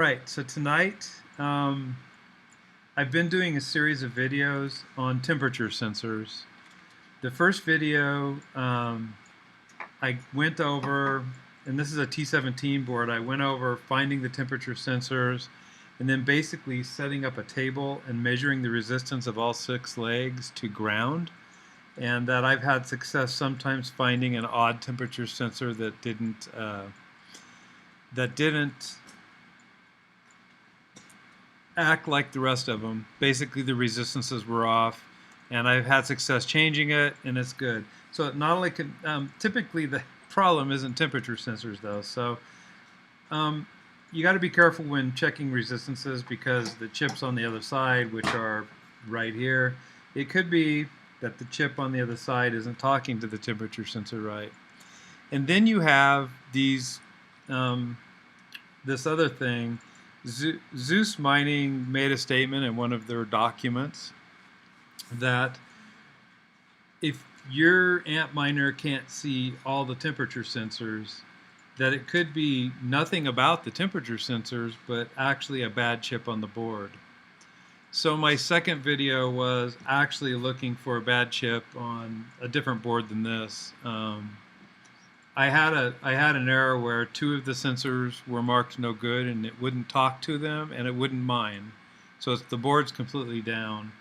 Right, so tonight I've been doing a series of videos on temperature sensors. The first video I went over, and this is a T17 board, I went over finding the temperature sensors and then basically setting up a table and measuring the resistance of all 6 legs to ground, and that I've had success sometimes finding an odd temperature sensor that didn't act like the rest of them. Basically the resistances were off, and I've had success changing it, and it's good. So it not only can, typically the problem isn't temperature sensors though, so you got to be careful when checking resistances, because the chips on the other side, which are right here, it could be that the chip on the other side isn't talking to the temperature sensor right. And then you have these this other thing. Zeus Mining made a statement in one of their documents that if your Antminer can't see all the temperature sensors, that it could be nothing about the temperature sensors, but actually a bad chip on the board. So my second video was actually looking for a bad chip on a different board than this. I had an error where 2 of the sensors were marked no good, and it wouldn't talk to them and it wouldn't mine. So the board's completely down.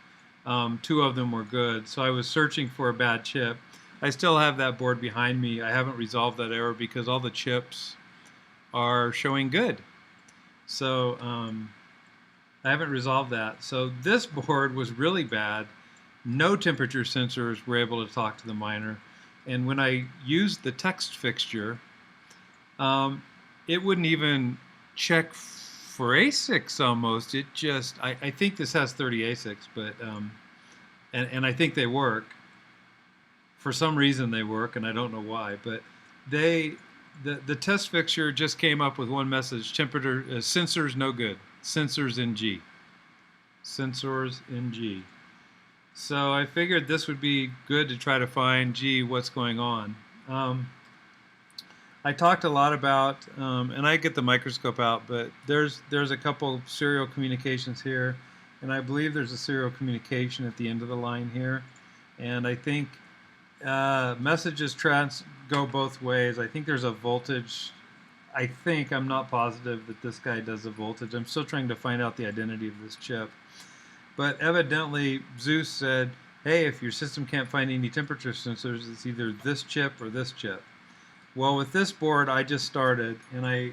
2 of them were good. So I was searching for a bad chip. I still have that board behind me. I haven't resolved that error because all the chips are showing good. So I haven't resolved that. So this board was really bad. No temperature sensors were able to talk to the miner. And when I used the text fixture, it wouldn't even check for ASICs almost. It just, I think this has 30 ASICs, but, and I think they work. For some reason they work, and I don't know why, but the test fixture just came up with one message: temperature, sensors no good, sensors in G. Sensors in G. So I figured this would be good to try to find, gee, what's going on. I talked a lot about, and I get the microscope out, but there's a couple serial communications here, and I believe there's a serial communication at the end of the line here, and I think messages go both ways. I think there's a voltage. I'm not positive that this guy does a voltage. I'm still trying to find out the identity of this chip. But evidently, Zeus said, hey, if your system can't find any temperature sensors, it's either this chip or this chip. Well, with this board, I just started, and I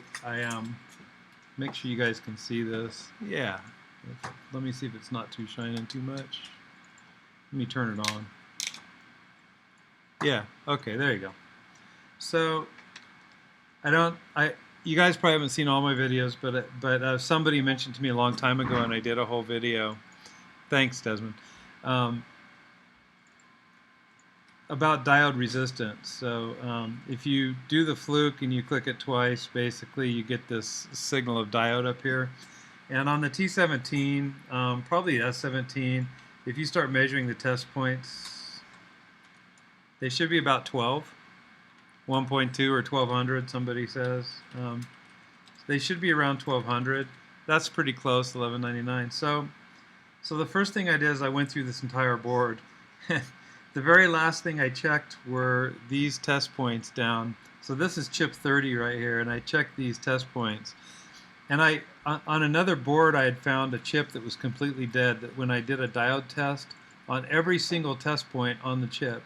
make sure you guys can see this. Yeah. Let me see if it's not too shining too much. Let me turn it on. Yeah, okay, there you go. So, you guys probably haven't seen all my videos, but somebody mentioned to me a long time ago, and I did a whole video. Thanks, Desmond. About diode resistance. So if you do the fluke and you click it twice, basically you get this signal of diode up here. And on the T17, probably S17, if you start measuring the test points, they should be about 12. 1.2 or 1200, somebody says. They should be around 1200. That's pretty close, 1199. So the first thing I did is I went through this entire board. The very last thing I checked were these test points down. So this is chip 30 right here, and I checked these test points. And on another board I had found a chip that was completely dead, that when I did a diode test, on every single test point on the chip,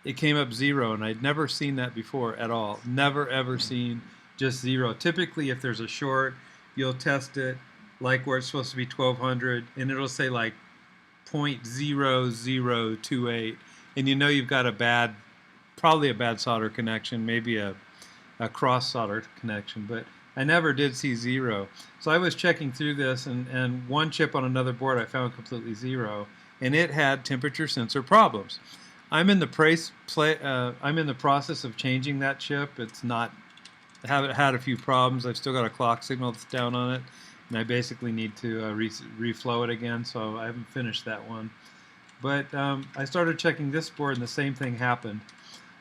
it came up 0, and I'd never seen that before at all. Never ever seen just 0. Typically if there's a short, you'll test it like where it's supposed to be 1200, and it'll say like 0.0028, and you know you've got probably a bad solder connection, maybe a cross solder connection, but I never did see 0. So I was checking through this, and one chip on another board I found completely 0, and it had temperature sensor problems. I'm in the process of changing that chip. It's not, I haven't had a few problems. I've still got a clock signal that's down on it, and I basically need to reflow it again, so I haven't finished that one. But I started checking this board, and the same thing happened.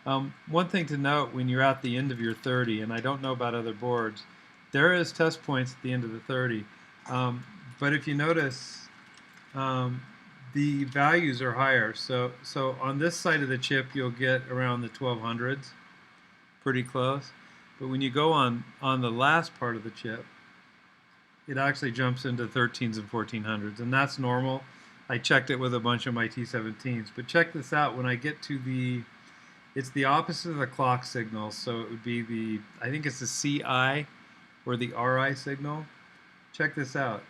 One thing to note when you're at the end of your 30, and I don't know about other boards, there is test points at the end of the 30. But if you notice, the values are higher. So on this side of the chip, you'll get around the 1200s, pretty close. But when you go on the last part of the chip, it actually jumps into 13s and 1400s, and that's normal. I checked it with a bunch of my T17s. But check this out. When I get to it's the opposite of the clock signal. So it would be I think it's the CI or the RI signal. Check this out.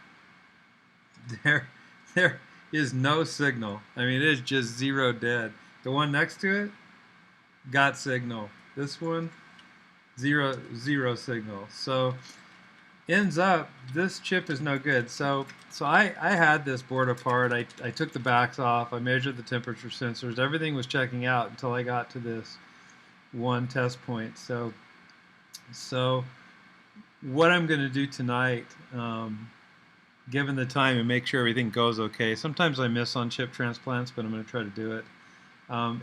There is no signal. I mean, it is just zero dead. The one next to it got signal. This one, zero signal. So ends up, this chip is no good. So I had this board apart. I took the backs off. I measured the temperature sensors. Everything was checking out until I got to this one test point. So what I'm going to do tonight, given the time, and make sure everything goes okay. Sometimes I miss on chip transplants, but I'm going to try to do it.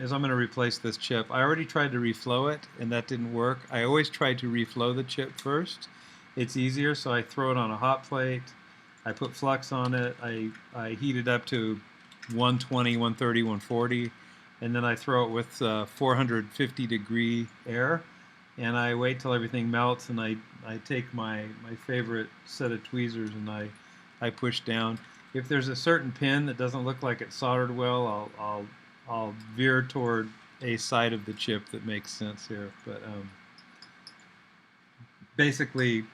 Is I'm going to replace this chip. I already tried to reflow it, and that didn't work. I always try to reflow the chip first. It's easier, so I throw it on a hot plate. I put flux on it. I heat it up to 120, 130, 140, and then I throw it with 450 degree air, and I wait till everything melts, and I take my favorite set of tweezers and I push down. If there's a certain pin that doesn't look like it's soldered well, I'll veer toward a side of the chip that makes sense here. But basically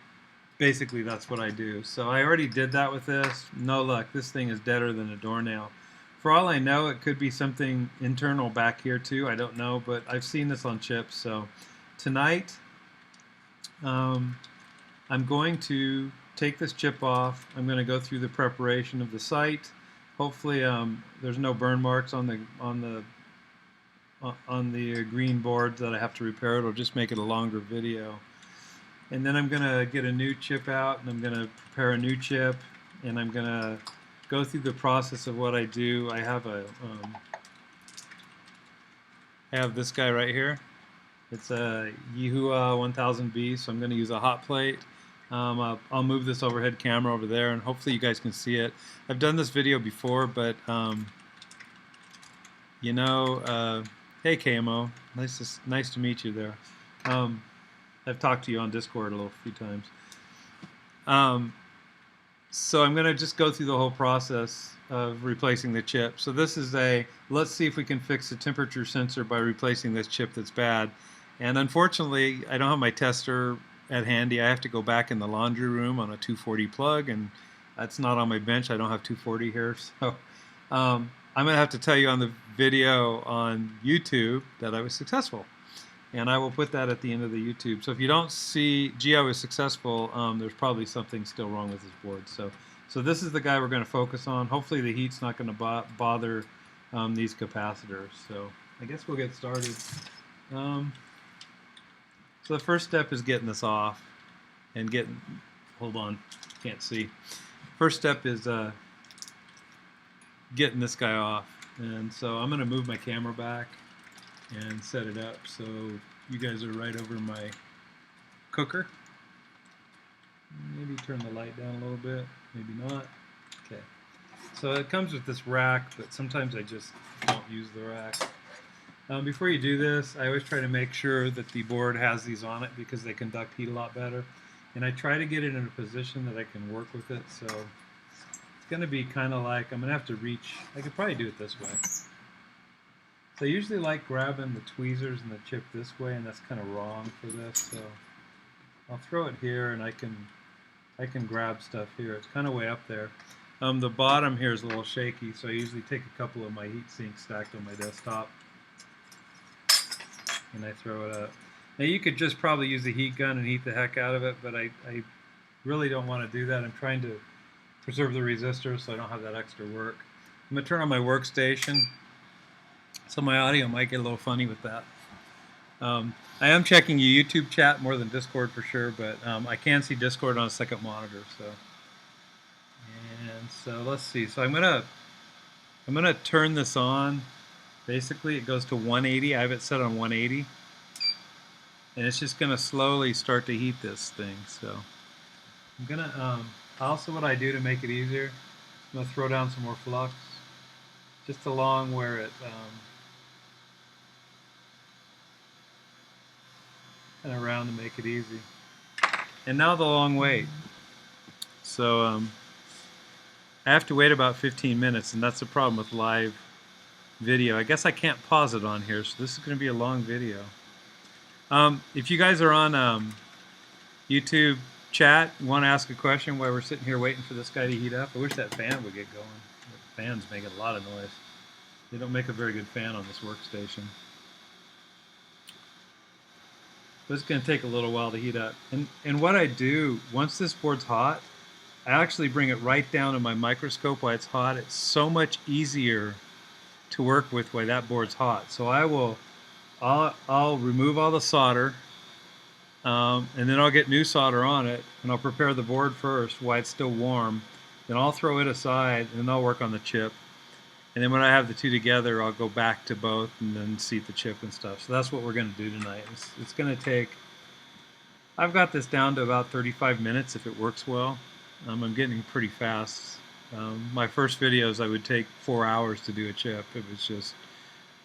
that's what I do. So I already did that with this. No luck. This thing is deader than a doornail. For all I know, it could be something internal back here too. I don't know, but I've seen this on chips. So tonight, I'm going to take this chip off. I'm going to go through the preparation of the site. Hopefully, there's no burn marks on the green board that I have to repair. It'll just make it a longer video. And then I'm going to get a new chip out, and I'm going to prepare a new chip, and I'm going to go through the process of what I do. I have this guy right here. It's a Yihua 1000B, so I'm going to use a hot plate. I'll move this overhead camera over there, and hopefully you guys can see it. I've done this video before, but you know, hey KMO, nice to meet you there. I've talked to you on Discord a few times. So I'm going to just go through the whole process of replacing the chip. So this is let's see if we can fix the temperature sensor by replacing this chip that's bad. And unfortunately, I don't have my tester at handy. I have to go back in the laundry room on a 240 plug, and that's not on my bench. I don't have 240 here. So I'm going to have to tell you on the video on YouTube that I was successful. And I will put that at the end of the YouTube. So if you don't see, gee, I was successful, there's probably something still wrong with this board. So this is the guy we're going to focus on. Hopefully the heat's not going to bother these capacitors. So I guess we'll get started. So the first step is getting this off and hold on, can't see. First step is getting this guy off. And so I'm going to move my camera back and set it up so you guys are right over my cooker. Maybe turn the light down a little bit, maybe not. Okay. So it comes with this rack, but sometimes I just don't use the rack. Before you do this, I always try to make sure that the board has these on it because they conduct heat a lot better. And I try to get it in a position that I can work with it. So it's going to be kind of like, I'm going to have to reach, I could probably do it this way. So I usually like grabbing the tweezers and the chip this way, and that's kind of wrong for this. So I'll throw it here, and I can grab stuff here. It's kind of way up there. The bottom here is a little shaky, so I usually take a couple of my heat sinks stacked on my desktop, and I throw it up. Now you could just probably use a heat gun and heat the heck out of it, but I really don't want to do that. I'm trying to preserve the resistor so I don't have that extra work. I'm going to turn on my workstation. So my audio might get a little funny with that. I am checking your YouTube chat more than Discord for sure, but I can see Discord on a second monitor. So let's see. So I'm gonna turn this on. Basically, it goes to 180. I have it set on 180, and it's just gonna slowly start to heat this thing. So I'm gonna also, what I do to make it easier, I'm gonna throw down some more flux just along where it and around to make it easy. And now the long wait. So I have to wait about 15 minutes, and that's the problem with live video. I guess I can't pause it on here, so this is going to be a long video. If you guys are on YouTube chat, want to ask a question while we're sitting here waiting for this guy to heat up, I wish that fan would get going. The fan's making a lot of noise. They don't make a very good fan on this workstation. But it's going to take a little while to heat up. And what I do, once this board's hot, I actually bring it right down to my microscope while it's hot. It's so much easier to work with while that board's hot. So I'll remove all the solder, and then I'll get new solder on it, and I'll prepare the board first while it's still warm. Then I'll throw it aside, and then I'll work on the chip. And then when I have the two together, I'll go back to both and then seat the chip and stuff. So that's what we're going to do tonight. It's going to take, I've got this down to about 35 minutes if it works well. I'm getting pretty fast. My first videos, I would take 4 hours to do a chip. It was just,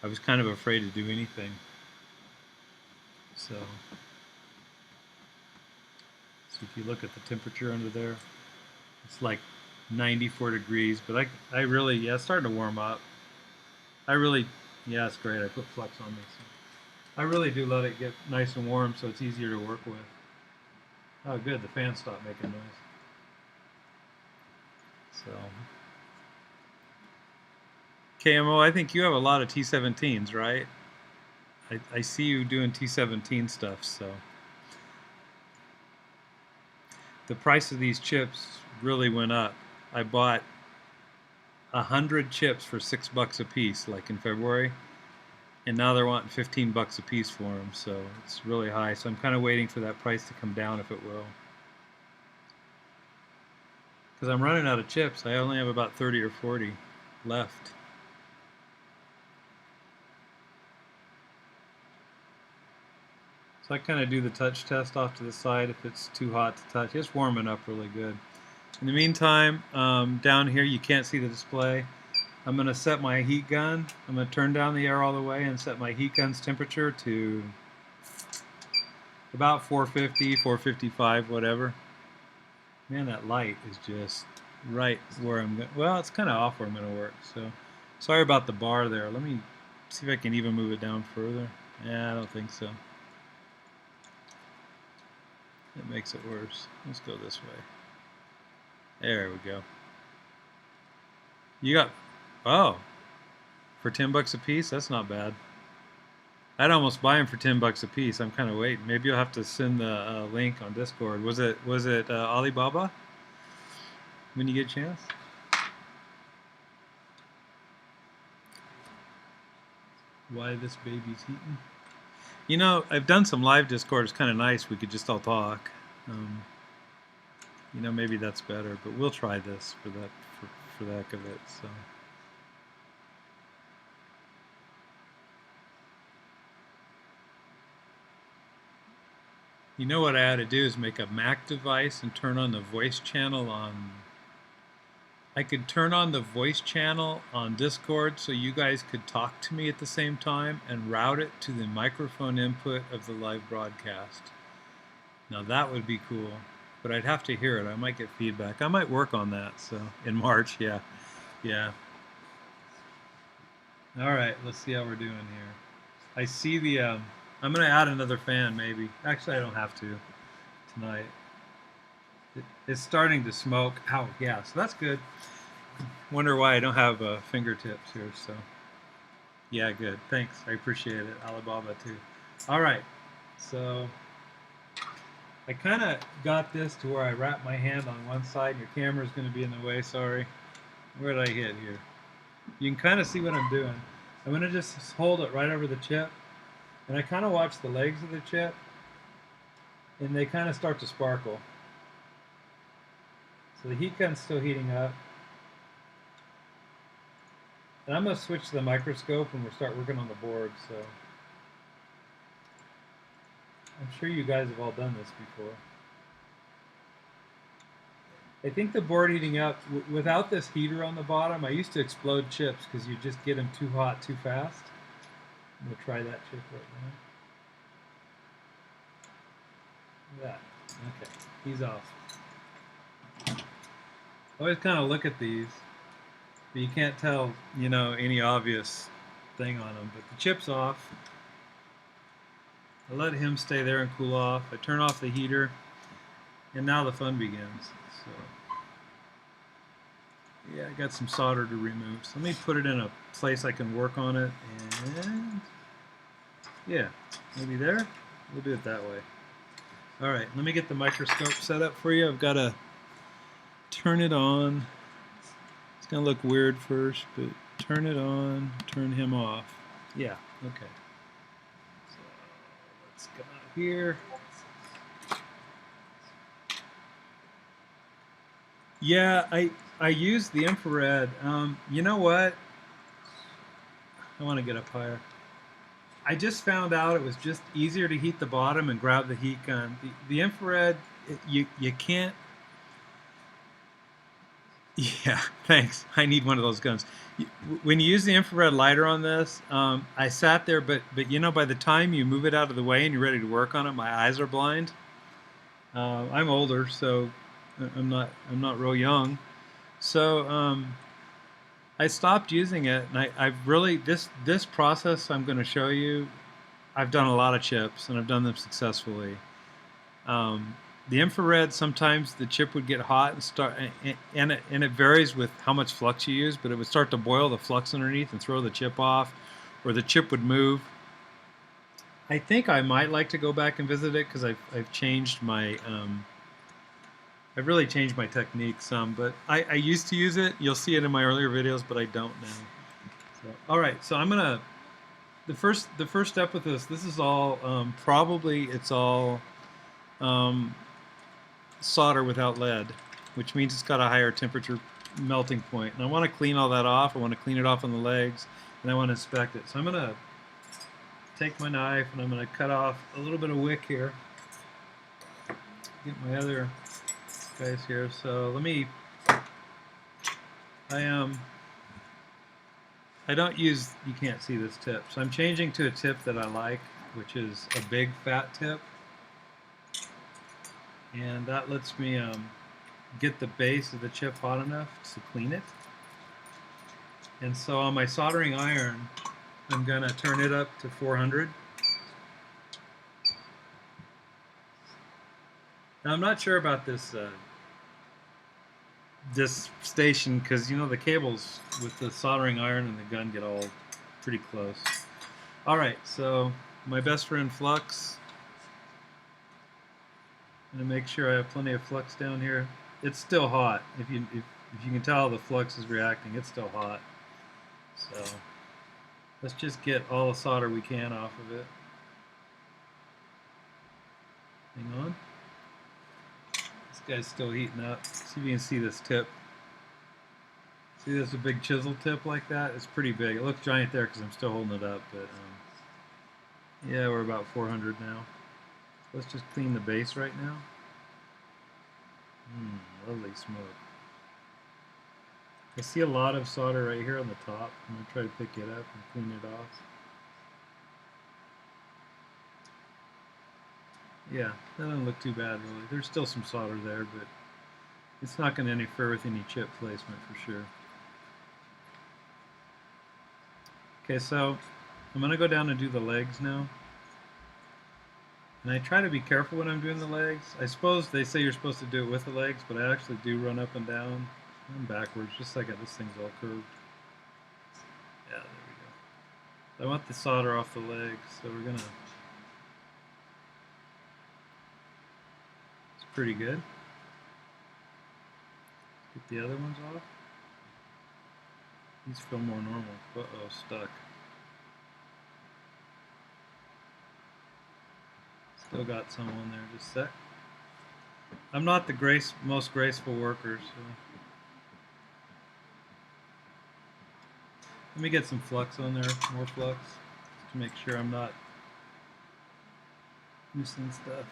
I was kind of afraid to do anything. So if you look at the temperature under there, it's like 94 degrees, but I really, yeah, it's starting to warm up. Yeah, it's great. I put flux on this. So I really do let it get nice and warm so it's easier to work with. Oh, good, the fan stopped making noise. So, KMO, I think you have a lot of T17s, right? I see you doing T17 stuff, so. The price of these chips really went up. I bought 100 chips for $6 a piece, like in February, and now they're wanting 15 bucks a piece for them, so it's really high. So I'm kind of waiting for that price to come down if it will. Because I'm running out of chips. I only have about 30 or 40 left. So I kind of do the touch test off to the side if it's too hot to touch. It's warming up really good. In the meantime, down here you can't see the display. I'm going to set my heat gun. I'm going to turn down the air all the way and set my heat gun's temperature to about 450, 455, whatever. Man, that light is just right where I'm going. Well, it's kind of off where I'm going to work. So sorry about the bar there. Let me see if I can even move it down further. Yeah, I don't think so. That makes it worse. Let's go this way. There we go. You got, oh, for 10 bucks a piece? That's not bad. I'd almost buy them for 10 bucks a piece. I'm kind of waiting. Maybe you'll have to send the link on Discord. Was it Alibaba? When you get a chance? Why this baby's heating? You know, I've done some live Discord. It's kind of nice. We could just all talk. You know, maybe that's better, but we'll try this for the heck of it. So. You know what I ought to do is make a Mac device and turn on the voice channel on. I could turn on the voice channel on Discord so you guys could talk to me at the same time and route it to the microphone input of the live broadcast. Now that would be cool, but I'd have to hear it. I might get feedback. I might work on that. So in March, yeah. All right, let's see how we're doing here. I see the. I'm gonna add another fan maybe. Actually, I don't have to tonight. It's starting to smoke. Ow, yeah, so that's good. Wonder why I don't have fingertips here, so. Yeah, good, thanks, I appreciate it. Alibaba too. All right, so I kind of got this to where I wrap my hand on one side. Your camera's gonna be in the way, sorry. Where did I hit here? You can kind of see what I'm doing. I'm gonna just hold it right over the chip, and I kind of watch the legs of the chip, and they kind of start to sparkle. So the heat gun's still heating up. And I'm going to switch to the microscope when we start working on the board. So I'm sure you guys have all done this before. I think the board heating up, without this heater on the bottom, I used to explode chips because you just get them too hot too fast. I'm going to try that chip right now. That. Okay, he's off. I always kind of look at these, but you can't tell, you know, any obvious thing on them. But the chip's off. I let him stay there and cool off. I turn off the heater, and now the fun begins. So, yeah, I got some solder to remove. So let me put it in a place I can work on it, and yeah, maybe there. We'll do it that way. All right, let me get the microscope set up for you. I've got to turn it on. It's gonna look weird first, but turn it on, turn him off. Yeah, okay. So let's go out here. Yeah, I use the infrared. You know what? I want to get up higher. I just found out it was just easier to heat the bottom and grab the heat gun. The infrared, you can't. Yeah, thanks. I need one of those guns. When you use the infrared lighter on this, I sat there, but you know, by the time you move it out of the way and you're ready to work on it, my eyes are blind. I'm older, so I'm not real young. So I stopped using it, and I've really this process I'm going to show you. I've done a lot of chips, and I've done them successfully. The infrared, sometimes the chip would get hot and start, and it varies with how much flux you use, but it would start to boil the flux underneath and throw the chip off, or the chip would move. I think I might like to go back and visit it because I've changed my I've really changed my technique some, but I used to use it. You'll see it in my earlier videos, but I don't now. So, all right, so I'm gonna the first step with this. This is all probably it's all solder without lead, which means it's got a higher temperature melting point. And I want to clean all that off. I want to clean it off on the legs, and I want to inspect it. So I'm gonna take my knife and I'm gonna cut off a little bit of wick here. Get my other guys here. So let me. I don't use. You can't see this tip, so I'm changing to a tip that I like, which is a big fat tip, and that lets me get the base of the chip hot enough to clean it. And so on my soldering iron, I'm gonna turn it up to 400. Now I'm not sure about this this station because you know the cables with the soldering iron and the gun get all pretty close. All right, so my best friend flux. I'm gonna make sure I have plenty of flux down here. It's still hot. If you can tell, the flux is reacting. It's still hot. So let's just get all the solder we can off of it. Hang on. This guy's still heating up. See if you can see this tip. See, there's a big chisel tip like that. It's pretty big. It looks giant there because I'm still holding it up, but yeah, we're about 400 now. Let's just clean the base right now. Lovely smoke. I see a lot of solder right here on the top. I'm going to try to pick it up and clean it off. Yeah, that doesn't look too bad really. There's still some solder there, but it's not going to interfere with any chip placement for sure. Okay, so I'm going to go down and do the legs now. And I try to be careful when I'm doing the legs. I suppose they say you're supposed to do it with the legs, but I actually do run up and down and backwards, just like this thing's all curved. Yeah, there we go. I want the solder off the legs, so we're gonna. It's pretty good. Get the other ones off. These feel more normal. Uh-oh, stuck. Still got some on there, just a sec. I'm not the most graceful worker, so. Let me get some flux on there, more flux, to make sure I'm not missing stuff.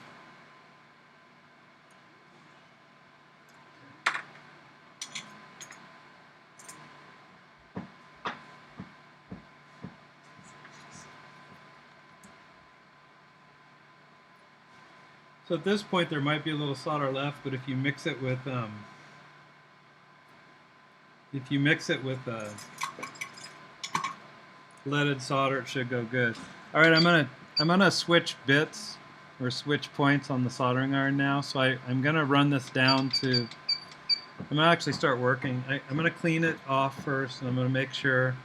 So at this point there might be a little solder left, but if you mix it with leaded solder, it should go good. All right, I'm gonna switch bits or switch points on the soldering iron now. So I'm gonna run this down to. I'm gonna actually start working. I'm gonna clean it off first, and I'm gonna make sure.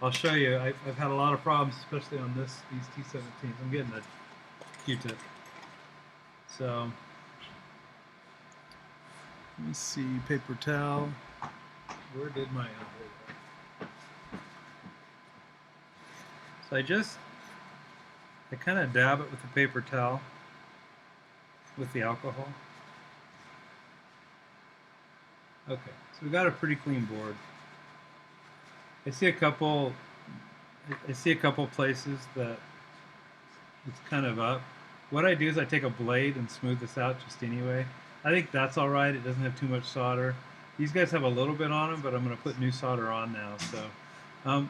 I'll show you. I've had a lot of problems, especially on these T17s. I'm getting a Q-tip. So let me see, paper towel. Where did my So I kind of dab it with the paper towel with the alcohol. Okay, so we got a pretty clean board. I see a couple places that it's kind of up. What I do is I take a blade and smooth this out just anyway. I think that's all right. It doesn't have too much solder. These guys have a little bit on them, but I'm going to put new solder on now. So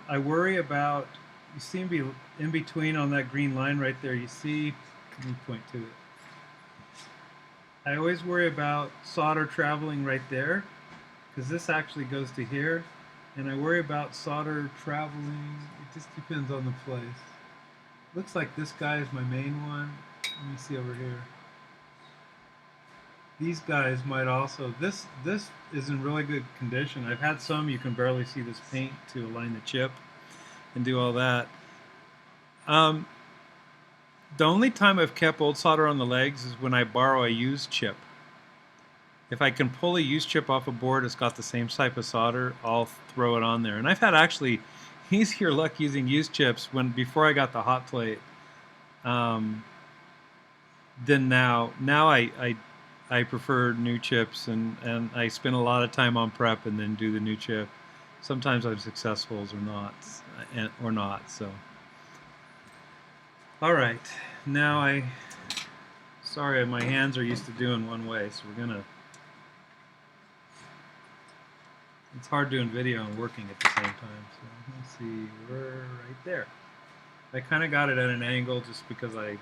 I worry about, you seem to be in between on that green line right there. You see, let me point to it. I always worry about solder traveling right there, because this actually goes to here. And I worry about solder traveling, it just depends on the place. Looks like this guy is my main one. Let me see over here. These guys might also, this is in really good condition. I've had some, you can barely see this paint to align the chip and do all that. The only time I've kept old solder on the legs is when I borrow a used chip. If I can pull a used chip off a board, it's got the same type of solder, I'll throw it on there. And I've had actually easier luck using used chips before I got the hot plate than now. Now I prefer new chips, and I spend a lot of time on prep and then do the new chip. Sometimes I'm successful or not. So, all right. Now sorry, my hands are used to doing one way, so we're gonna. It's hard doing video and working at the same time. So let's see, we're right there. I kind of got it at an angle just because I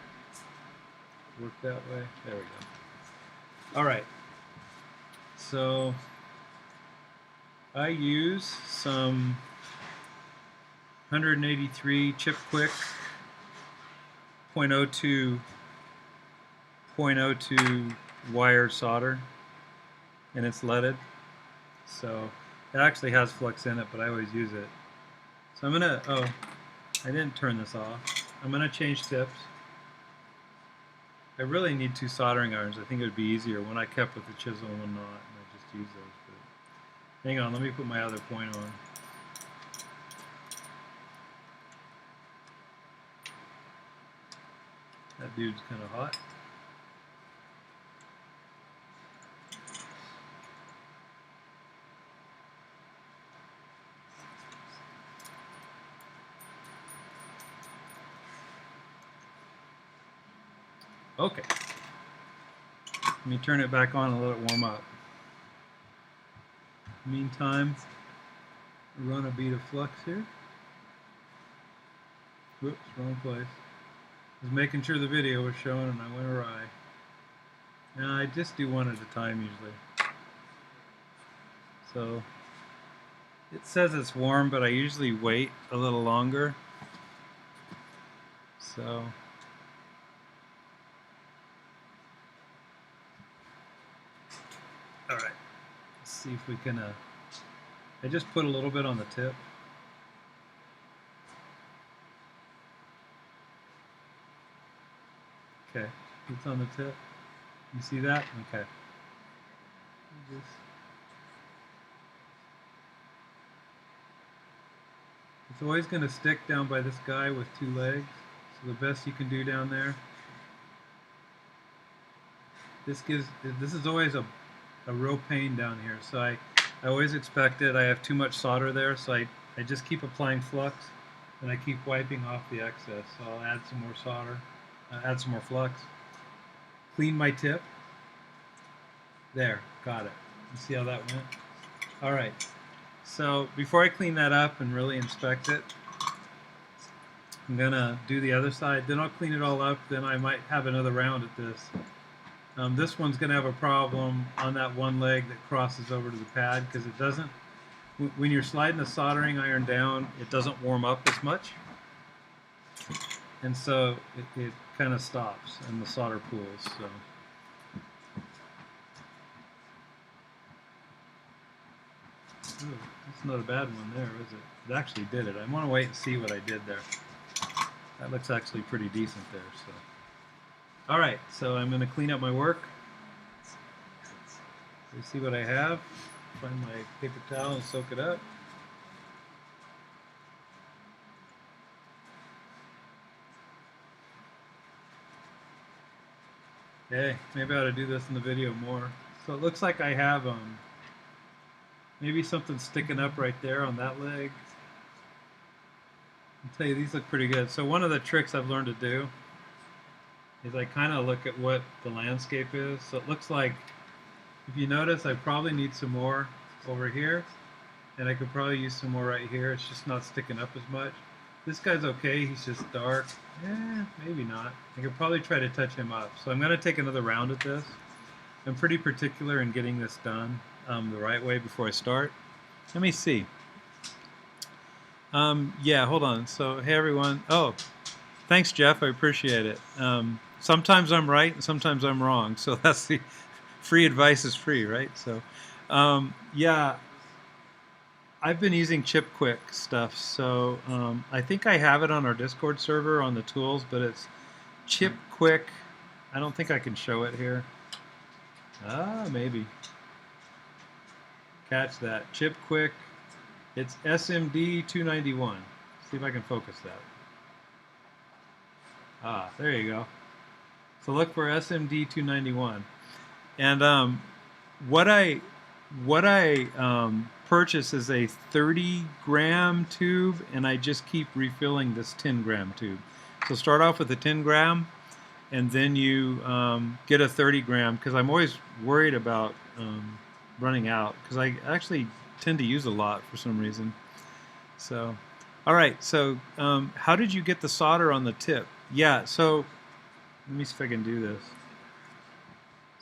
worked that way. There we go. All right. So I use some 183 chip quick 0.02 wire solder, and it's leaded. So it actually has flux in it, but I always use it. So I'm gonna, I didn't turn this off. I'm gonna change tips. I really need 2 soldering irons. I think it would be easier. When I kept with the chisel and whatnot, and I just use those. But hang on, let me put my other point on. That dude's kind of hot. Okay. Let me turn it back on and let it warm up. Meantime, run a bead of flux here. Whoops, wrong place. I was making sure the video was showing and I went awry. Now I just do one at a time usually. So it says it's warm, but I usually wait a little longer. So all right, let's see if we can, I just put a little bit on the tip. Okay, it's on the tip. You see that? Okay. It's always going to stick down by this guy with 2 legs. So the best you can do down there. This is always a real pain down here. So I always expect it. I have too much solder there, so I just keep applying flux and I keep wiping off the excess. So I'll add some more solder, add some more flux. Clean my tip. There, got it. You see how that went? All right. So before I clean that up and really inspect it, I'm gonna do the other side. Then I'll clean it all up. Then I might have another round at this. This one's going to have a problem on that one leg that crosses over to the pad because it doesn't, when you're sliding the soldering iron down, it doesn't warm up as much. And so it kind of stops and the solder pools. So. Ooh, that's not a bad one there, is it? It actually did it. I want to wait and see what I did there. That looks actually pretty decent there. So, all right. So I'm going to clean up my work. You see what I have. Find my paper towel and soak it up. Okay, maybe I ought to do this in the video more. So it looks like I have maybe something sticking up right there on that leg. I'll tell you, these look pretty good. So one of the tricks I've learned to do is I kind of look at what the landscape is. So it looks like, if you notice, I probably need some more over here, and I could probably use some more right here. It's just not sticking up as much. This guy's okay, he's just dark. Maybe not. I could probably try to touch him up. So I'm going to take another round at this. I'm pretty particular in getting this done the right way before I start. Let me see. Yeah, hold on. So, hey everyone. Oh, thanks Jeff, I appreciate it. Sometimes I'm right and sometimes I'm wrong. So that's the free advice is free, right? So, yeah. I've been using ChipQuick stuff, so I think I have it on our Discord server on the tools, but it's ChipQuick. I don't think I can show it here. Maybe. Catch that. ChipQuick. It's SMD 291. See if I can focus that. There you go. So look for SMD 291. And what I purchase is a 30-gram tube, and I just keep refilling this 10-gram tube. So start off with a 10-gram, and then you get a 30-gram, because I'm always worried about running out, because I actually tend to use a lot for some reason. So, all right, so how did you get the solder on the tip? Yeah, so let me see if I can do this.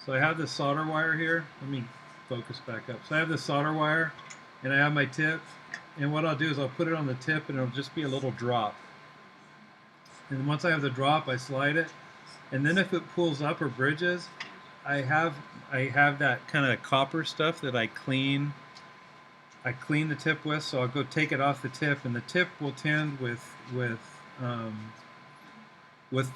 So I have this solder wire here. Let me focus back up. So I have this solder wire, and I have my tip, and what I'll do is I'll put it on the tip, and it'll just be a little drop. And once I have the drop, I slide it, and then if it pulls up or bridges, I have that kind of copper stuff that I clean the tip with. So I'll go take it off the tip, and the tip will tend with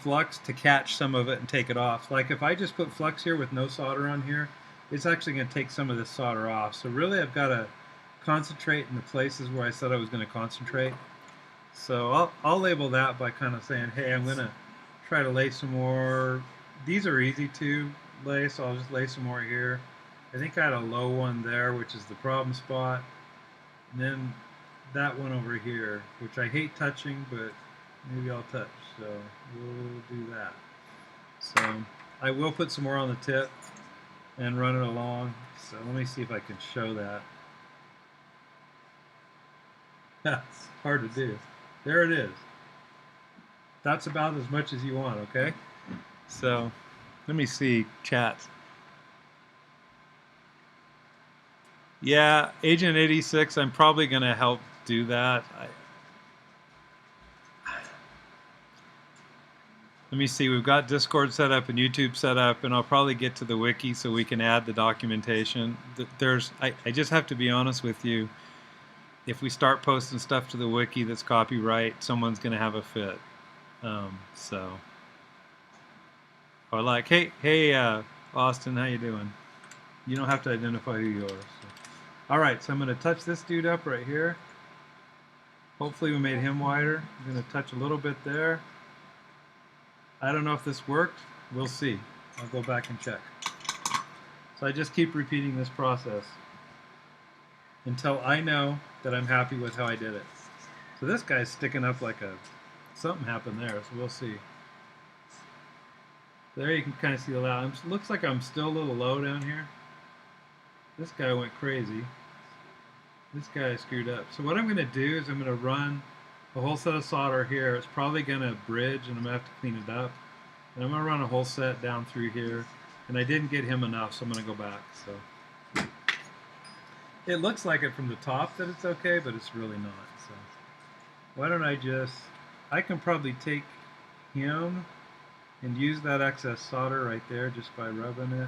flux to catch some of it and take it off. Like if I just put flux here with no solder on here, it's actually going to take some of this solder off. So really I've got to concentrate in the places where I said I was going to concentrate. So I'll label that by kind of saying, hey, I'm going to try to lay some more. These are easy to lay, so I'll just lay some more here. I think I had a low one there, which is the problem spot. And then that one over here, which I hate touching, but maybe I'll touch. So we'll do that. So I will put some more on the tip and run it along. So let me see if I can show that. It's hard to do. There it is. That's about as much as you want, okay? So let me see, chat. Yeah, Agent 86, I'm probably going to help do that. Let me see, we've got Discord set up and YouTube set up, and I'll probably get to the wiki so we can add the documentation. I just have to be honest with you. If we start posting stuff to the wiki that's copyright, someone's going to have a fit. Or like, hey, Austin, how you doing? You don't have to identify who you are. So. All right, so I'm going to touch this dude up right here. Hopefully we made him wider. I'm going to touch a little bit there. I don't know if this worked. We'll see. I'll go back and check. So I just keep repeating this process until I know that I'm happy with how I did it. So this guy's sticking up like something happened there, so we'll see. There you can kind of see the loud. It looks like I'm still a little low down here. This guy went crazy. This guy screwed up. So what I'm going to do is I'm going to run a whole set of solder here. It's probably going to bridge, and I'm going to have to clean it up. And I'm going to run a whole set down through here. and I didn't get him enough, so I'm going to go back. So it looks like it from the top that it's okay, but it's really not. So why don't I can probably take him and use that excess solder right there just by rubbing it,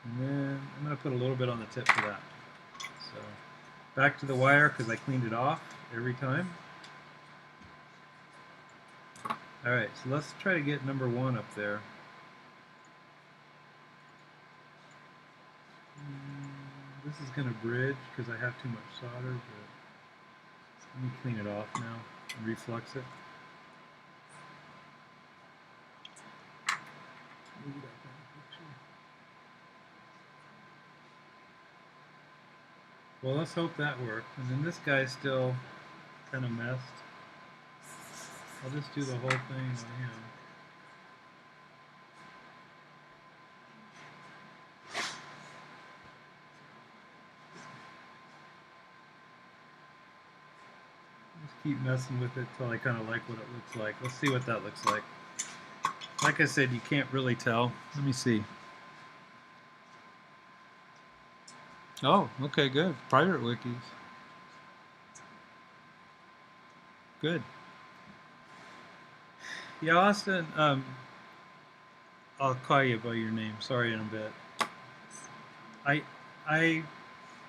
and then I'm going to put a little bit on the tip for that. So back to the wire because I cleaned it off every time. Alright, so let's try to get number 1 up there. This is going to bridge because I have too much solder, but let me clean it off now and reflux it. Well, let's hope that worked. And then this guy's still kind of messed. I'll just do the whole thing on him. Just keep messing with it till I kind of like what it looks like. Let's see what that looks like. Like I said, you can't really tell. Let me see. Oh, okay, good. Private wikis. Good. Yeah, Austin, I'll call you by your name. Sorry in a bit. I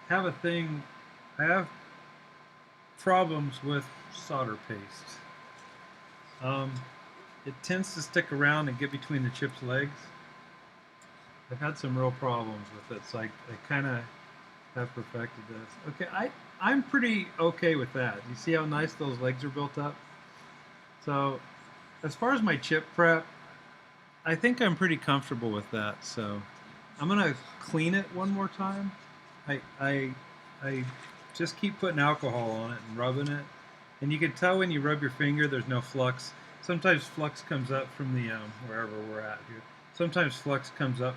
have a thing. I have problems with solder paste. It tends to stick around and get between the chip's legs. I've had some real problems with it, so I kind of have perfected this. Okay, I'm pretty okay with that. You see how nice those legs are built up? So as far as my chip prep, I think I'm pretty comfortable with that. So I'm gonna clean it one more time. I just keep putting alcohol on it and rubbing it, and you can tell when you rub your finger there's no flux. Sometimes flux comes up from the wherever we're at here. Sometimes flux comes up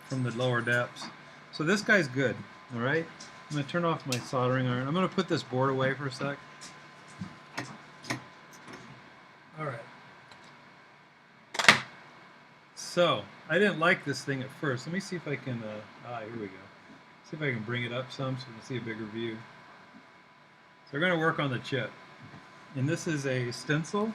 from the lower depths. So this guy's good. All right. I'm gonna turn off my soldering iron. I'm gonna put this board away for a sec. All right. So I didn't like this thing at first. Let me see if I can. Here we go. See if I can bring it up some so we can see a bigger view. So we're gonna work on the chip, and this is a stencil.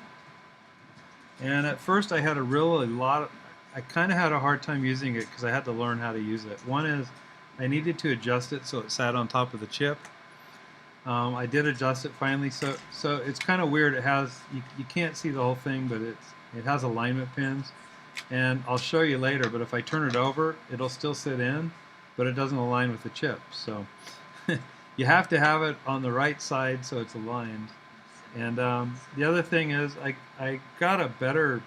And at first I had I kind of had a hard time using it because I had to learn how to use it. One is I needed to adjust it so it sat on top of the chip. I did adjust it finally, so it's kind of weird. It has you can't see the whole thing, but it has alignment pins, and I'll show you later. But if I turn it over, it'll still sit in, but it doesn't align with the chip. So you have to have it on the right side so it's aligned. And the other thing is I got a better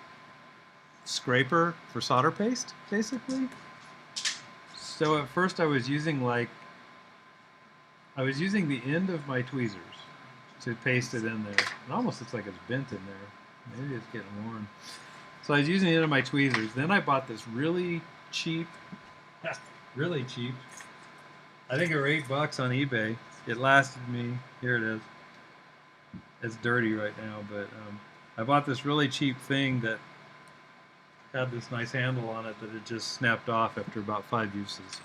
scraper for solder paste, basically. So at first I was using the end of my tweezers to paste it in there. It almost looks like it's bent in there. Maybe it's getting worn. So I was using the end of my tweezers. Then I bought this really cheap, really cheap. I think they were $8 on eBay. It lasted me. Here it is. It's dirty right now, but I bought this really cheap thing that had this nice handle on it that it just snapped off after about 5 uses.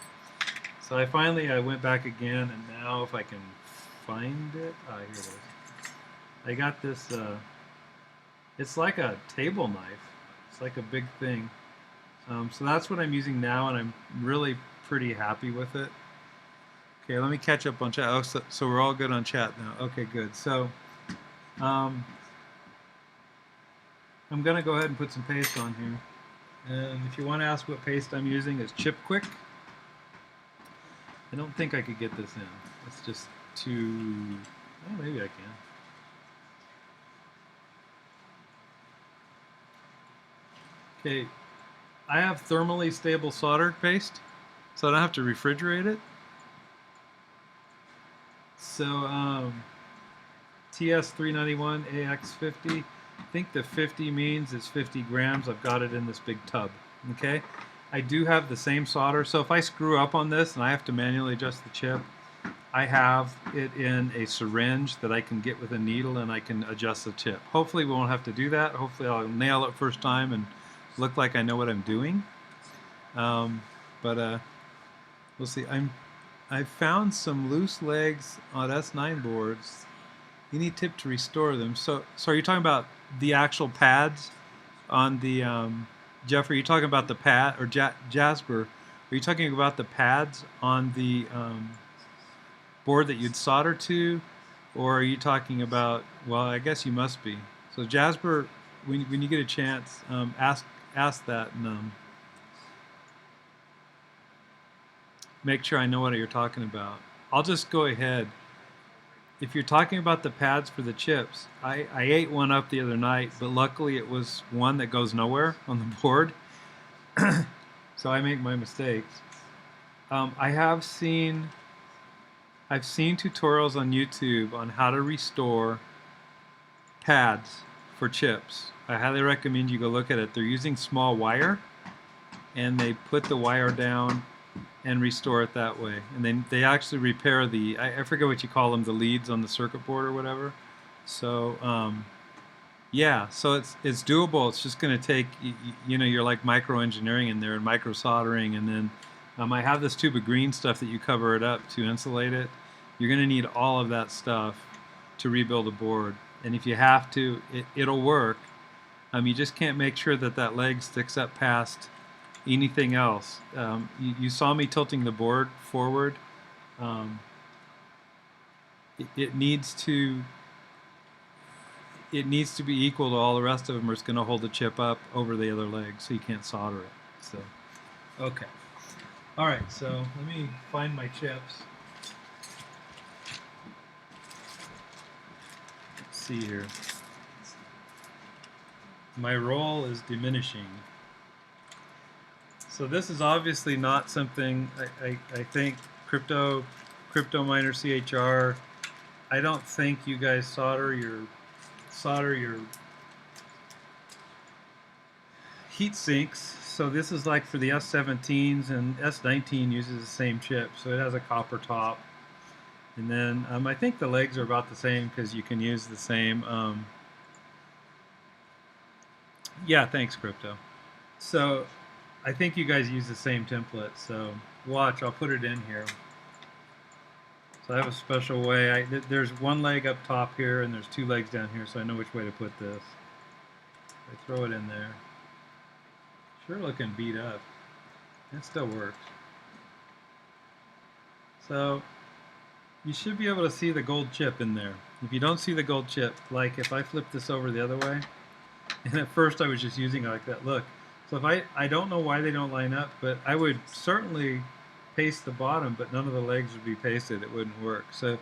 So I went back again, and now if I can find it, here it is. I got this, it's like a table knife. It's like a big thing. So that's what I'm using now, and I'm really pretty happy with it. Okay, let me catch up on chat. Oh, so we're all good on chat now. Okay, good. So I'm going to go ahead and put some paste on here. And if you want to ask what paste I'm using, it's Chip Quick. I don't think I could get this in. It's just too... Oh, maybe I can. Okay, I have thermally stable solder paste, so I don't have to refrigerate it. So TS391 AX50. I think the 50 means it's 50 grams. I've got it in this big tub. Okay, I do have the same solder, so if I screw up on this and I have to manually adjust the chip, I have it in a syringe that I can get with a needle and I can adjust the chip. Hopefully we won't have to do that. Hopefully I'll nail it first time and look like I know what I'm doing. But we'll see. I found some loose legs on S9 boards. Any tip to restore them? So are you talking about the actual pads on the Jeff? Are you talking about the pad, or Jasper? Are you talking about the pads on the board that you'd solder to, or are you talking about? Well, I guess you must be. So Jasper, when you get a chance, ask that and make sure I know what you're talking about. I'll just go ahead. If you're talking about the pads for the chips, I ate one up the other night, but luckily it was one that goes nowhere on the board. So I make my mistakes. I've seen tutorials on YouTube on how to restore pads for chips. I highly recommend you go look at it. They're using small wire, and they put the wire down and restore it that way. And then they actually repair the, I forget what you call them, the leads on the circuit board or whatever. So yeah, so it's doable. It's just going to take, you know, you're like micro engineering in there and micro soldering, and then I have this tube of green stuff that you cover it up to insulate it. You're going to need all of that stuff to rebuild a board, and if you have to, it'll work. You just can't make sure that that leg sticks up past anything else. You saw me tilting the board forward. It needs to be equal to all the rest of them, or it's going to hold the chip up over the other leg, so you can't solder it. So, okay. All right, so let me find my chips. Let's see here. My roll is diminishing. So this is obviously not something I think crypto miner CHR. I don't think you guys solder your heat sinks. So this is like for the S17s, and S19 uses the same chip, so it has a copper top. And then I think the legs are about the same because you can use the same. Yeah, thanks, Crypto. So I think you guys use the same template. So watch, I'll put it in here. So I have a special way. There's one leg up top here, and there's two legs down here, so I know which way to put this. I throw it in there. Sure looking beat up. It still works. So you should be able to see the gold chip in there. If you don't see the gold chip, like if I flip this over the other way, and at first I was just using it like that, look. So if I don't know why they don't line up, but I would certainly paste the bottom, but none of the legs would be pasted. It wouldn't work. So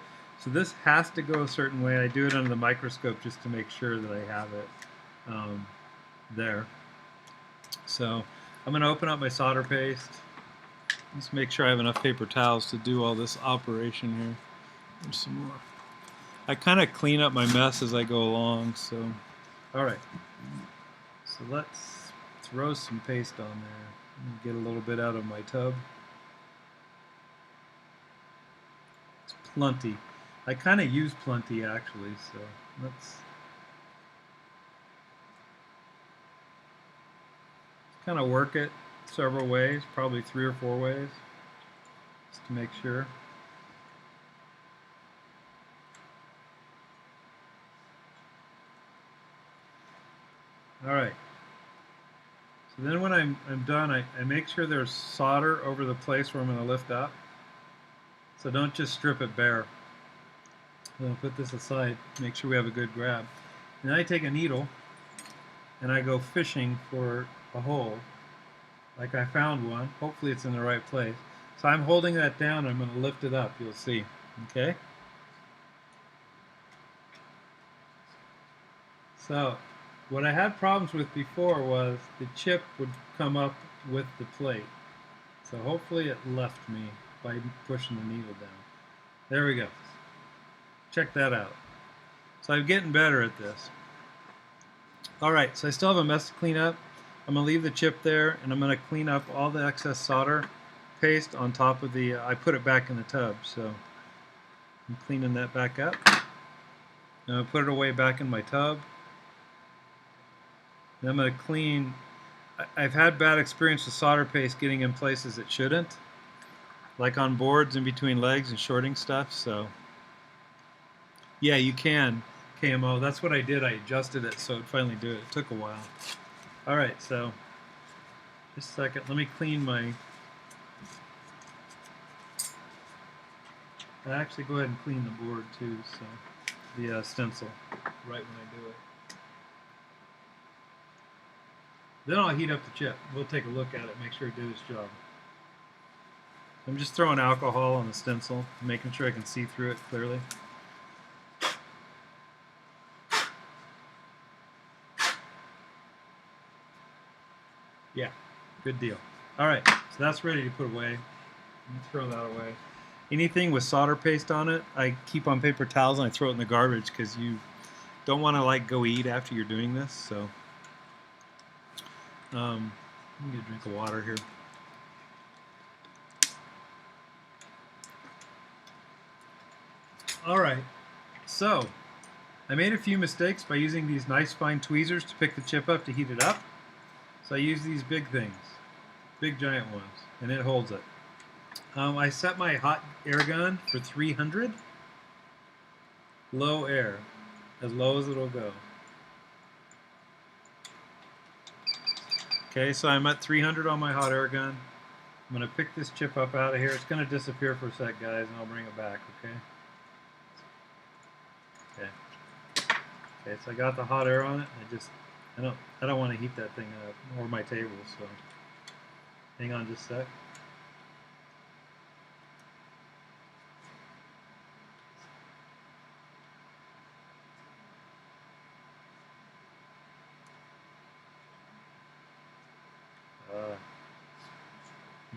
this has to go a certain way. I do it under the microscope just to make sure that I have it there. So I'm going to open up my solder paste. Let's make sure I have enough paper towels to do all this operation here. There's some more. I kind of clean up my mess as I go along. So, all right. So let's throw some paste on there. Get a little bit out of my tub. It's plenty. I kind of use plenty actually. So let's kind of work it several ways, probably 3 or 4 ways, just to make sure. All right. So then when I'm done, I make sure there's solder over the place where I'm going to lift up. So don't just strip it bare. I'm going to put this aside, make sure we have a good grab. And then I take a needle and I go fishing for a hole. Like I found one. Hopefully it's in the right place. So I'm holding that down. I'm going to lift it up. You'll see. Okay? So what I had problems with before was the chip would come up with the plate. So hopefully it left me by pushing the needle down. There we go. Check that out. So I'm getting better at this. Alright, so I still have a mess to clean up. I'm going to leave the chip there, and I'm going to clean up all the excess solder paste on top of the, I put it back in the tub, so I'm cleaning that back up. Now I put it away back in my tub. And I'm going to clean I've had bad experience with solder paste getting in places it shouldn't, like on boards in between legs and shorting stuff. So yeah, you can KMO. That's what I did. I adjusted it so it'd finally do it. It took a while. All right, so just a second. Let me clean my. I actually go ahead and clean the board too, so the stencil right when I do it. Then I'll heat up the chip. We'll take a look at it, make sure it did its job. I'm just throwing alcohol on the stencil, making sure I can see through it clearly. Yeah, good deal. All right, so that's ready to put away. Let me throw that away. Anything with solder paste on it, I keep on paper towels and I throw it in the garbage because you don't want to like go eat after you're doing this. So let me get a drink of water here. All right, so I made a few mistakes by using these nice fine tweezers to pick the chip up to heat it up. So I use these big things, big giant ones, and it holds it. I set my hot air gun for 300, low air, as low as it'll go. Okay, so I'm at 300 on my hot air gun. I'm going to pick this chip up out of here. It's going to disappear for a sec, guys, and I'll bring it back, okay? Okay, so I got the hot air on it. I don't want to heat that thing up, or my table, so hang on just a sec.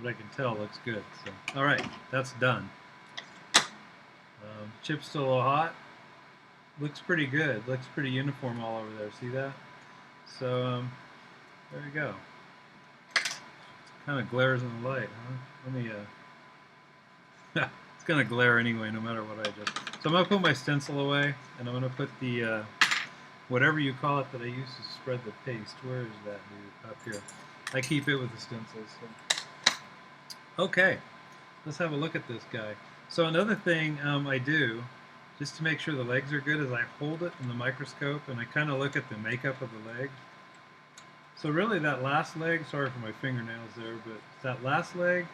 What I can tell looks good. So, all right, that's done. Chip's still a little hot. Looks pretty good. Looks pretty uniform all over there. See that? So there you go. Kind of glares in the light, huh? Let me. It's gonna glare anyway, no matter what I do. So I'm gonna put my stencil away, and I'm gonna put the whatever you call it that I use to spread the paste. Where is that dude? Up here. I keep it with the stencils. So. Okay, let's have a look at this guy. So another thing I do, just to make sure the legs are good, is I hold it in the microscope and I kind of look at the makeup of the leg. So really that last leg, sorry for my fingernails there, but that last leg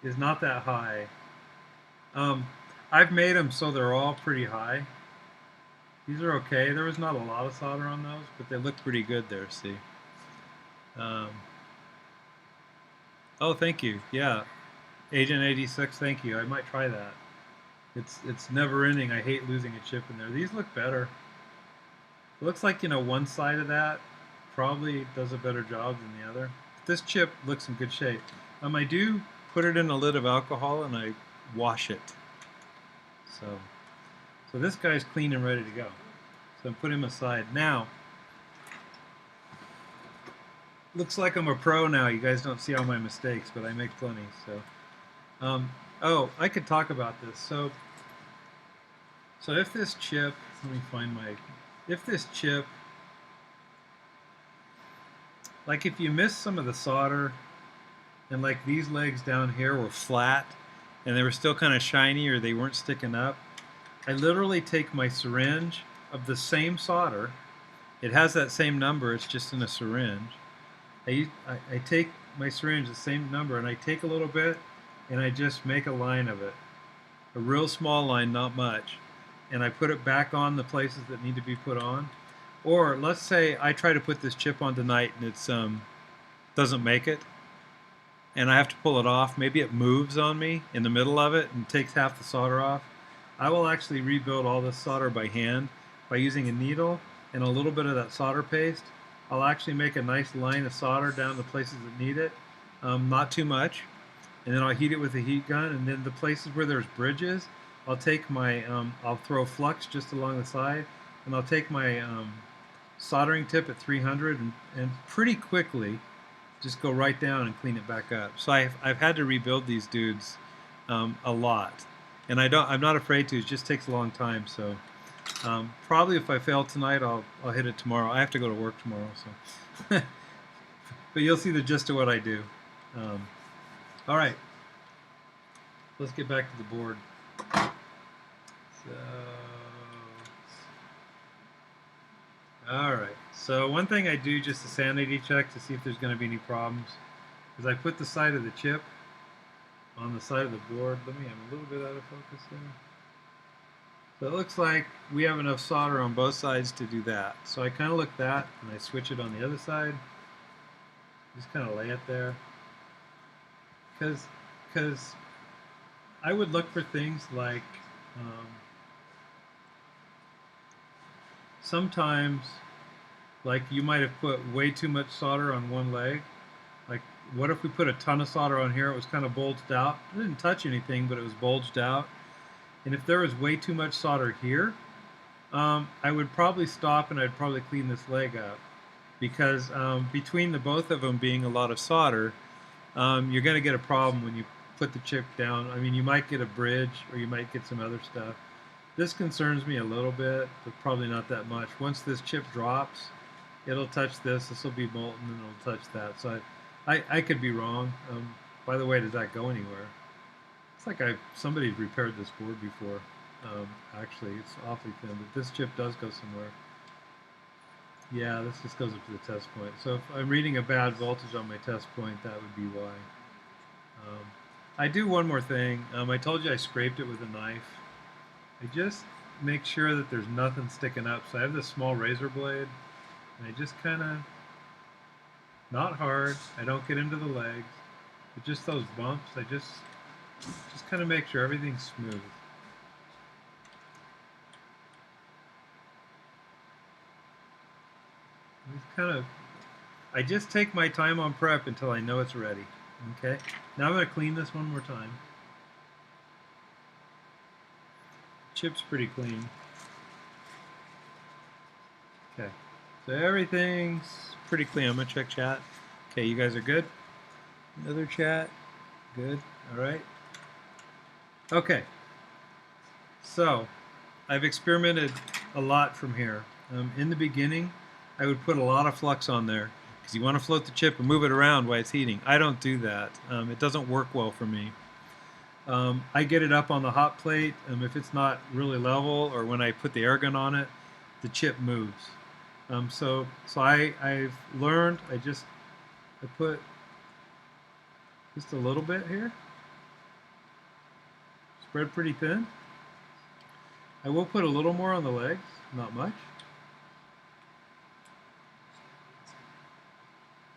is not that high. I've made them so they're all pretty high. These are okay. There was not a lot of solder on those, but they look pretty good there, see. Oh, thank you. Yeah, Agent 86, thank you. I might try that. It's never ending. I hate losing a chip in there. These look better. It looks like, you know, one side of that probably does a better job than the other. This chip looks in good shape. I do put it in a lid of alcohol and I wash it. So this guy's clean and ready to go. So I put him aside. Now, looks like I'm a pro now. You guys don't see all my mistakes, but I make plenty. So, oh, I could talk about this. So if this chip, let me find my, if this chip, like if you missed some of the solder, and like these legs down here were flat, and they were still kind of shiny, or they weren't sticking up, I literally take my syringe of the same solder. It has that same number. It's just in a syringe. I take my syringe, the same number, and I take a little bit, and I just make a line of it. A real small line, not much. And I put it back on the places that need to be put on. Or let's say I try to put this chip on tonight and it's doesn't make it, and I have to pull it off. Maybe it moves on me in the middle of it and takes half the solder off. I will actually rebuild all this solder by hand by using a needle and a little bit of that solder paste. I'll actually make a nice line of solder down the places that need it, not too much, and then I'll heat it with a heat gun, and then the places where there's bridges, I'll take my, I'll throw flux just along the side, and I'll take my soldering tip at 300 and pretty quickly just go right down and clean it back up. So I've had to rebuild these dudes a lot, and I'm not afraid to. It just takes a long time. So probably if I fail tonight, I'll hit it tomorrow. I have to go to work tomorrow, so but you'll see the gist of what I do. All right, let's get back to the board. All right, so one thing I do just to sanity check to see if there's going to be any problems is I put the side of the chip on the side of the board. Let me have a little bit out of focus there. So it looks like we have enough solder on both sides to do that. So I kind of look that and I switch it on the other side. Just kind of lay it there. Because I would look for things like sometimes like you might have put way too much solder on one leg. Like what if we put a ton of solder on here, it was kind of bulged out. It didn't touch anything, but it was bulged out. And if there was way too much solder here, I would probably stop and I'd probably clean this leg up. Because between the both of them being a lot of solder, you're going to get a problem when you put the chip down. I mean, you might get a bridge or you might get some other stuff. This concerns me a little bit, but probably not that much. Once this chip drops, it'll touch this. This will be molten and it'll touch that. So I could be wrong. By the way, does that go anywhere? It's like somebody's repaired this board before. Actually, it's awfully thin, but this chip does go somewhere. Yeah, this just goes up to the test point. So if I'm reading a bad voltage on my test point, that would be why. I do one more thing. I told you I scraped it with a knife. I just make sure that there's nothing sticking up. So I have this small razor blade, and I just kind of, not hard, I don't get into the legs, but just those bumps, I just kind of make sure everything's smooth. I just take my time on prep until I know it's ready. Okay, now I'm going to clean this one more time. Chip's pretty clean. Okay, so everything's pretty clean. I'm going to check chat. Okay, you guys are good? Another chat? Good. All right. Okay, so I've experimented a lot from here. In the beginning, I would put a lot of flux on there because you want to float the chip and move it around while it's heating. I don't do that. It doesn't work well for me. I get it up on the hot plate. If it's not really level or when I put the air gun on it, the chip moves. So I've learned, I put just a little bit here. Spread pretty thin. I will put a little more on the legs, not much.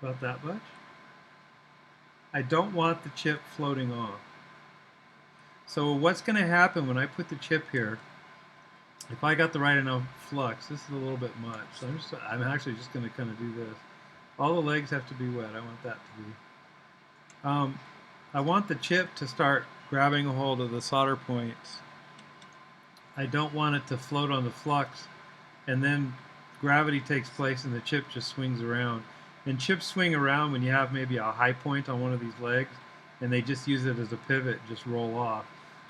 About that much. I don't want the chip floating off. So what's going to happen when I put the chip here, if I got the right enough flux, this is a little bit much. So I'm actually just going to kind of do this. All the legs have to be wet. I want that to be. I want the chip to start grabbing a hold of the solder points. I don't want it to float on the flux and then gravity takes place and the chip just swings around. And chips swing around when you have maybe a high point on one of these legs and they just use it as a pivot, just roll off.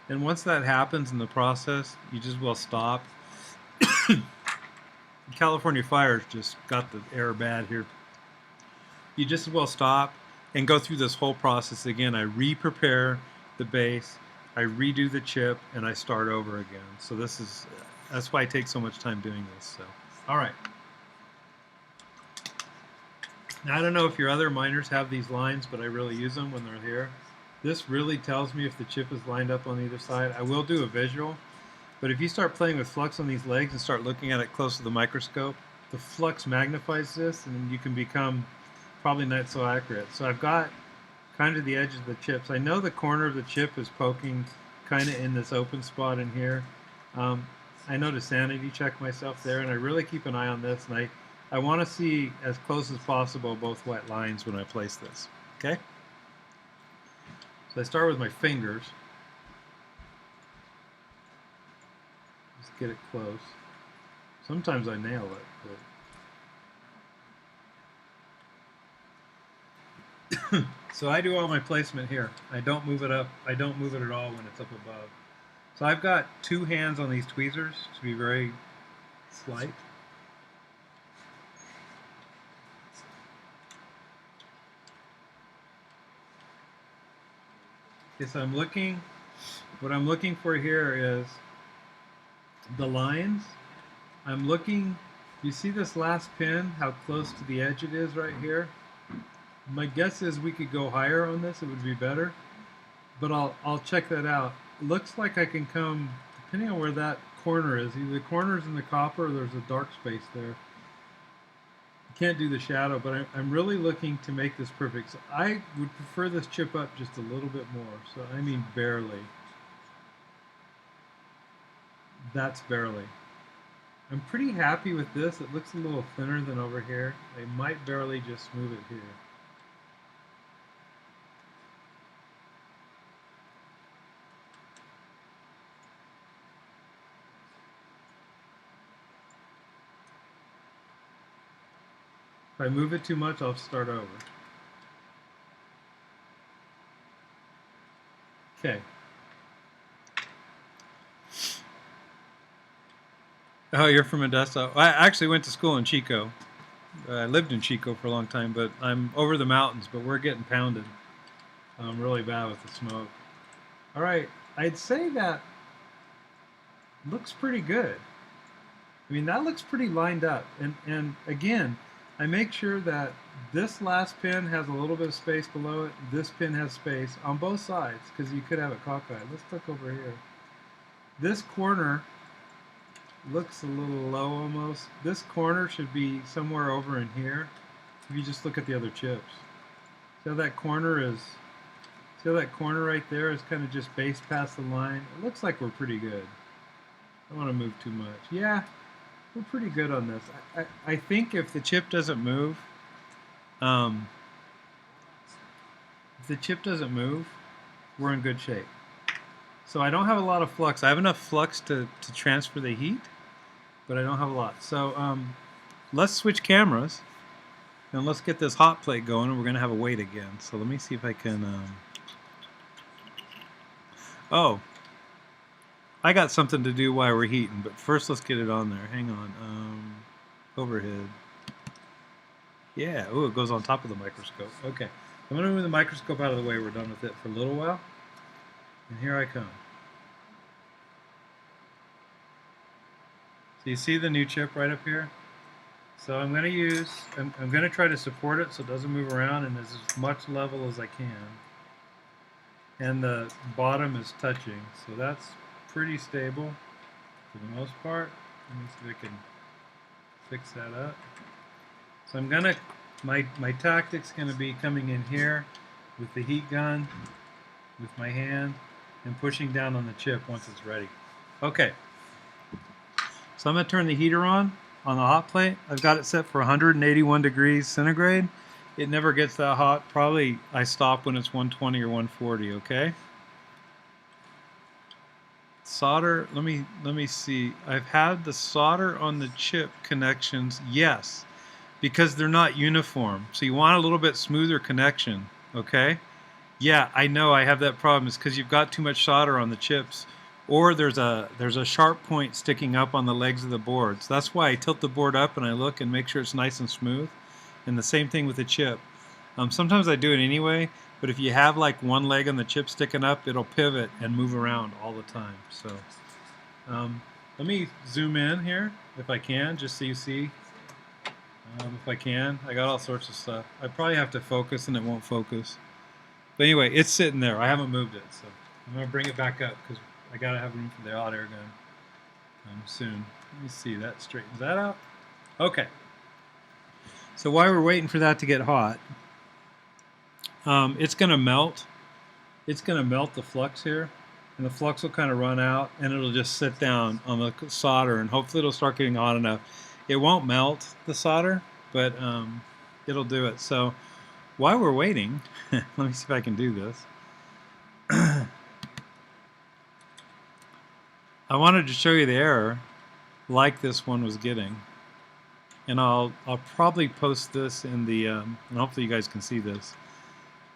And once that happens in the process, you just will stop. California fires just got the air bad here. You just will stop and go through this whole process again. I re-prepare the base, I redo the chip, and I start over again. So that's why I take so much time doing this. So, all right. Now, I don't know if your other miners have these lines, but I really use them when they're here. This really tells me if the chip is lined up on either side. I will do a visual, but if you start playing with flux on these legs and start looking at it close to the microscope, the flux magnifies this and you can become probably not so accurate. So I've got kind of the edge of the chips. I know the corner of the chip is poking kind of in this open spot in here. I know to sanity check myself there, and I really keep an eye on this, and I want to see as close as possible both wet lines when I place this. Okay? So I start with my fingers. Just get it close. Sometimes I nail it, but so I do all my placement here. I don't move it up. I don't move it at all when it's up above. So I've got two hands on these tweezers to be very slight. Okay, so what I'm looking for here is the lines. I'm looking, you see this last pin, how close to the edge it is right here? My guess is we could go higher on this, it would be better, but I'll check that out. It looks like I can come, depending on where that corner is, either the corner's in the copper or there's a dark space there. Can't do the shadow, but I'm really looking to make this perfect. So I would prefer this chip up just a little bit more. So I mean barely. That's barely. I'm pretty happy with this. It looks a little thinner than over here. I might barely just move it here. If I move it too much, I'll start over. Okay. Oh, you're from Modesto. I actually went to school in Chico. I lived in Chico for a long time, but I'm over the mountains, but we're getting pounded. Really bad with the smoke. All right, I'd say that looks pretty good. I mean, that looks pretty lined up. And again, I make sure that this last pin has a little bit of space below it. This pin has space on both sides because you could have it cockeyed. Let's look over here. This corner looks a little low almost. This corner should be somewhere over in here. If you just look at the other chips. See how that corner is, see how that corner right there is kind of just based past the line? It looks like we're pretty good. I don't want to move too much. Yeah, we're pretty good on this. I think if the chip doesn't move, we're in good shape. So I don't have a lot of flux. I have enough flux to transfer the heat, but I don't have a lot. So let's switch cameras, and let's get this hot plate going, and we're going to have a wait again. So let me see if I can... Oh, I got something to do while we're heating, but first let's get it on there. Hang on. Overhead. Yeah, ooh, it goes on top of the microscope. Okay, I'm going to move the microscope out of the way. We're done with it for a little while. And here I come. So you see the new chip right up here? So I'm going to use, I'm going to try to support it so it doesn't move around and is as much level as I can. And the bottom is touching, so that's pretty stable for the most part. Let me see if I can fix that up. So I'm gonna, my tactic's gonna be coming in here with the heat gun, with my hand, and pushing down on the chip once it's ready. Okay, so I'm gonna turn the heater on the hot plate. I've got it set for 181 degrees centigrade. It never gets that hot. Probably I stop when it's 120 or 140, okay? Solder, let me see. I've had the solder on the chip connections, yes, because they're not uniform. So you want a little bit smoother connection, okay? Yeah, I know I have that problem. It's because you've got too much solder on the chips, or there's a sharp point sticking up on the legs of the board. So that's why I tilt the board up and I look and make sure it's nice and smooth. And the same thing with the chip. Sometimes I do it anyway, but if you have like one leg on the chip sticking up, it'll pivot and move around all the time. So let me zoom in here if I can, just so you see. If I can, I got all sorts of stuff. I probably have to focus and it won't focus. But anyway, it's sitting there. I haven't moved it, so I'm going to bring it back up because I got to have room for the hot air gun soon. Let me see, that straightens that out. Okay. So while we're waiting for that to get hot, it's going to melt. It's going to melt the flux here, and the flux will kind of run out, and it'll just sit down on the solder, and hopefully it'll start getting hot enough. It won't melt the solder, but it'll do it. So while we're waiting, let me see if I can do this. I wanted to show you the error like this one was getting. And I'll probably post this in the, and hopefully you guys can see this.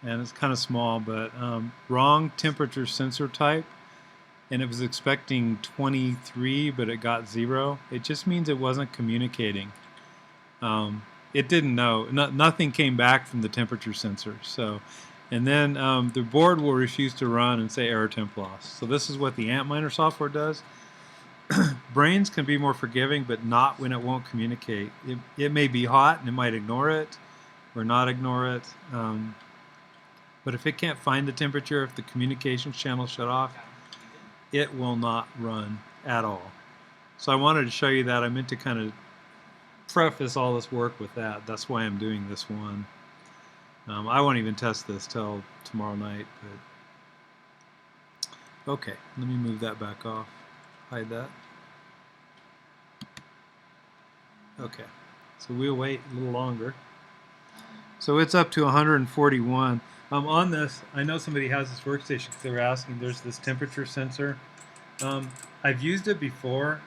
And it's kind of small, but wrong temperature sensor type. And it was expecting 23, but it got 0. It just means it wasn't communicating. It didn't know. Nothing came back from the temperature sensor. So, And then the board will refuse to run and say error temp loss. So this is what the Antminer software does. Brains can be more forgiving, but not when it won't communicate. It may be hot and it might ignore it or not ignore it. But if it can't find the temperature, if the communications channel shut off, it will not run at all. So I wanted to show you that. I meant to kind of preface all this work with that. That's why I'm doing this one. I won't even test this till tomorrow night. But okay, let me move that back off. Hide that. Okay, so we'll wait a little longer. So it's up to 141. On this, I know somebody has this workstation because they were asking. There's this temperature sensor. I've used it before.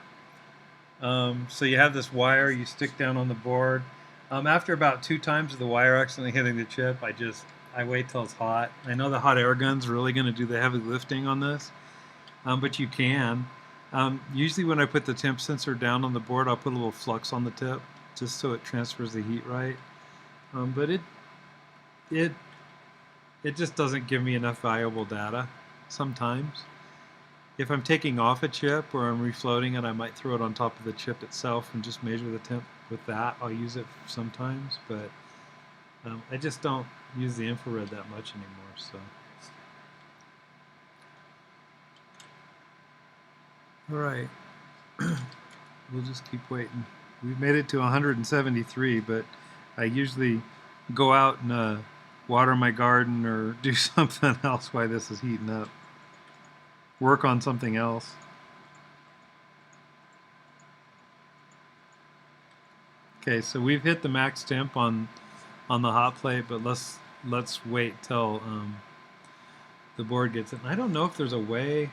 So you have this wire you stick down on the board. After about 2 times of the wire accidentally hitting the chip, I wait till it's hot. I know the hot air gun's really going to do the heavy lifting on this, but you can. Usually when I put the temp sensor down on the board, I'll put a little flux on the tip just so it transfers the heat right. But it just doesn't give me enough valuable data sometimes. If I'm taking off a chip or I'm refloating it, I might throw it on top of the chip itself and just measure the temp with that. I'll use it sometimes, but I just don't use the infrared that much anymore. So, all right, we'll just keep waiting. We've made it to 173, but I usually go out and water my garden or do something else while this is heating up. Work on something else. Okay, so we've hit the max temp on the hot plate, but let's wait till the board gets it. And I don't know if there's a way.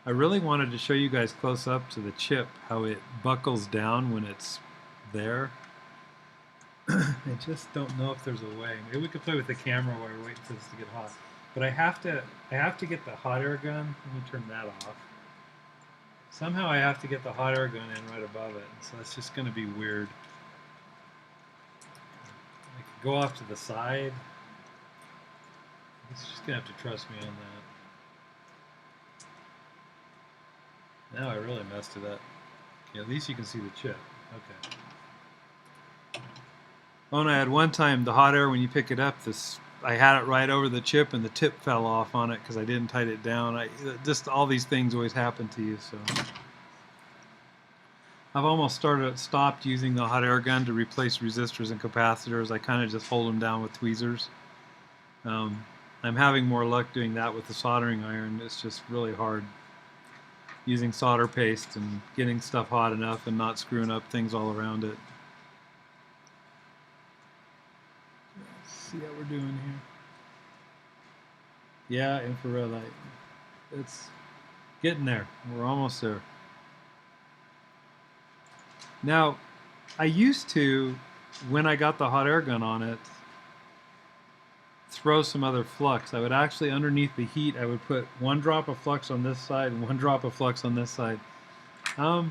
I really wanted to show you guys close up to the chip how it buckles down when it's there. I just don't know if there's a way. Maybe we could play with the camera while we're waiting for this to get hot. But I have to get the hot air gun. Let me turn that off. Somehow I have to get the hot air gun in right above it. So it's just going to be weird. I could go off to the side. It's just going to have to trust me on that. Now I really messed it up. Okay, at least you can see the chip. Okay. Oh, and I had one time the hot air when you pick it up, I had it right over the chip and the tip fell off on it because I didn't tighten it down. Just all these things always happen to you. So I've almost stopped using the hot air gun to replace resistors and capacitors. I kind of just hold them down with tweezers. I'm having more luck doing that with the soldering iron. It's just really hard using solder paste and getting stuff hot enough and not screwing up things all around it. See how we're doing here. Yeah, infrared light. It's getting there. We're almost there. Now, I used to, when I got the hot air gun on it, throw some other flux. I would actually, underneath the heat, I would put 1 drop of flux on this side and 1 drop of flux on this side. I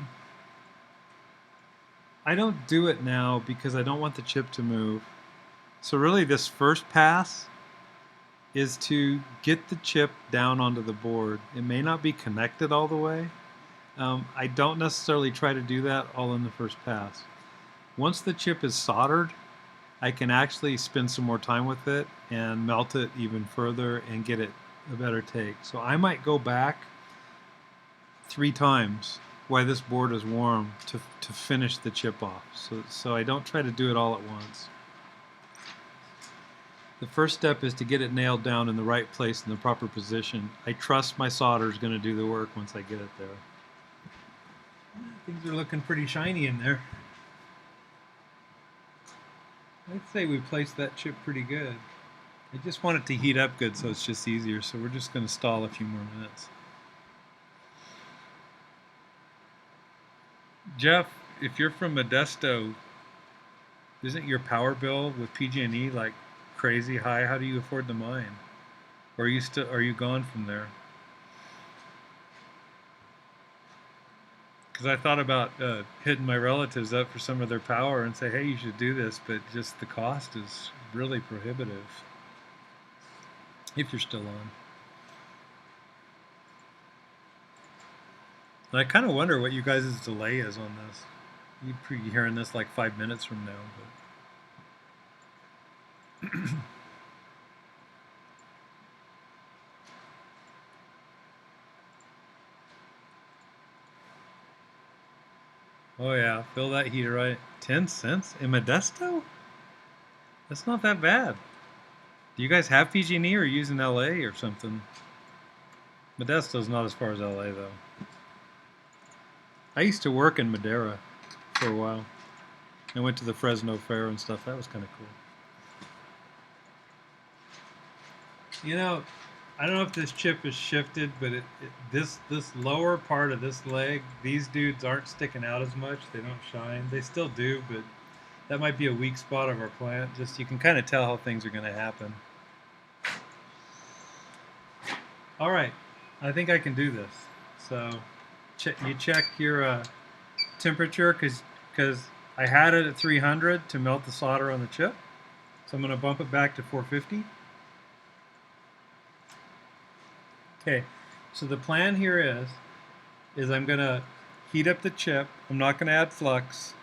don't do it now because I don't want the chip to move. So really this first pass is to get the chip down onto the board. It may not be connected all the way. I don't necessarily try to do that all in the first pass. Once the chip is soldered, I can actually spend some more time with it and melt it even further and get it a better take. So I might go back 3 times while this board is warm to finish the chip off. So I don't try to do it all at once. The first step is to get it nailed down in the right place in the proper position. I trust my solder is going to do the work once I get it there. Things are looking pretty shiny in there. I'd say we placed that chip pretty good. I just want it to heat up good so it's just easier, so we're just going to stall a few more minutes. Jeff, if you're from Modesto, isn't your power bill with PG&E like crazy high? How do you afford the mine? Or are you gone from there? Because I thought about hitting my relatives up for some of their power and say, hey, you should do this, but just the cost is really prohibitive. if you're still on. And I kind of wonder what you guys' delay is on this. You'd be hearing this like 5 minutes from now. But oh yeah, fill that heater right. 10 cents in Modesto? That's not that bad. Do you guys have PG&E or using LA or something? Modesto's not as far as LA though. I used to work in Madera for a while. I went to the Fresno Fair and stuff. That was kind of cool. You know, I don't know if this chip is shifted, but this lower part of this leg, these dudes aren't sticking out as much. They don't shine. They still do, but that might be a weak spot of our plant. Just you can kind of tell how things are going to happen. All right, I think I can do this. So you check your temperature because I had it at 300 to melt the solder on the chip. So I'm going to bump it back to 450. Okay, so the plan here is I'm going to heat up the chip. I'm not going to add flux.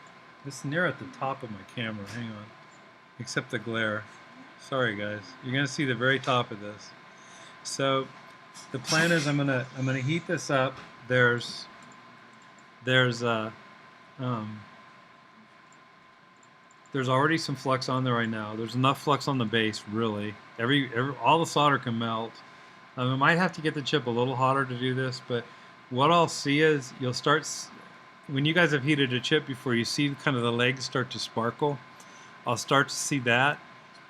This is near at the top of my camera. Hang on. Except the glare. Sorry guys. You're going to see the very top of this. So the plan is I'm gonna heat this up. There's already some flux on there right now. There's enough flux on the base, really. All the solder can melt. I might have to get the chip a little hotter to do this, but what I'll see is you'll start, when you guys have heated a chip before, you see kind of the legs start to sparkle. I'll start to see that,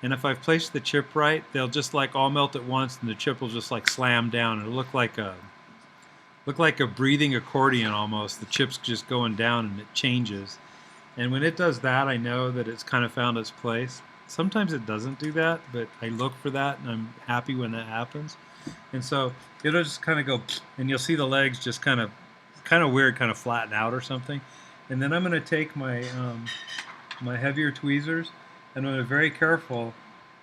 and if I've placed the chip right, they'll just like all melt at once, and the chip will just like slam down. It'll look like a breathing accordion almost. The chip's just going down and it changes. And when it does that, I know that it's kind of found its place. Sometimes it doesn't do that, but I look for that, and I'm happy when that happens. And so it'll just kind of go, and you'll see the legs just kind of weird, kind of flatten out or something. And then I'm going to take my my heavier tweezers, and I'm going to be very careful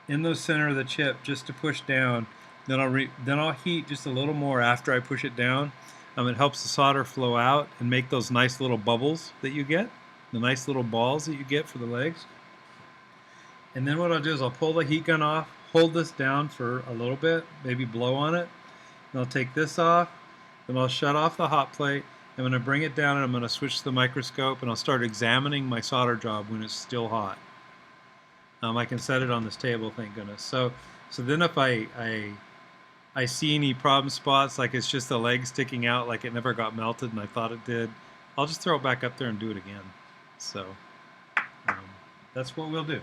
in the center of the chip just to push down. Then I'll heat just a little more after I push it down. It helps the solder flow out and make those nice little bubbles that you get, the nice little balls that you get for the legs. And then what I'll do is I'll pull the heat gun off, hold this down for a little bit, maybe blow on it, and I'll take this off, then I'll shut off the hot plate. I'm going to bring it down and I'm going to switch to the microscope, and I'll start examining my solder job when it's still hot. I can set it on this table, thank goodness. So then if I see any problem spots, like it's just the leg sticking out, like it never got melted and I thought it did, I'll just throw it back up there and do it again. So that's what we'll do.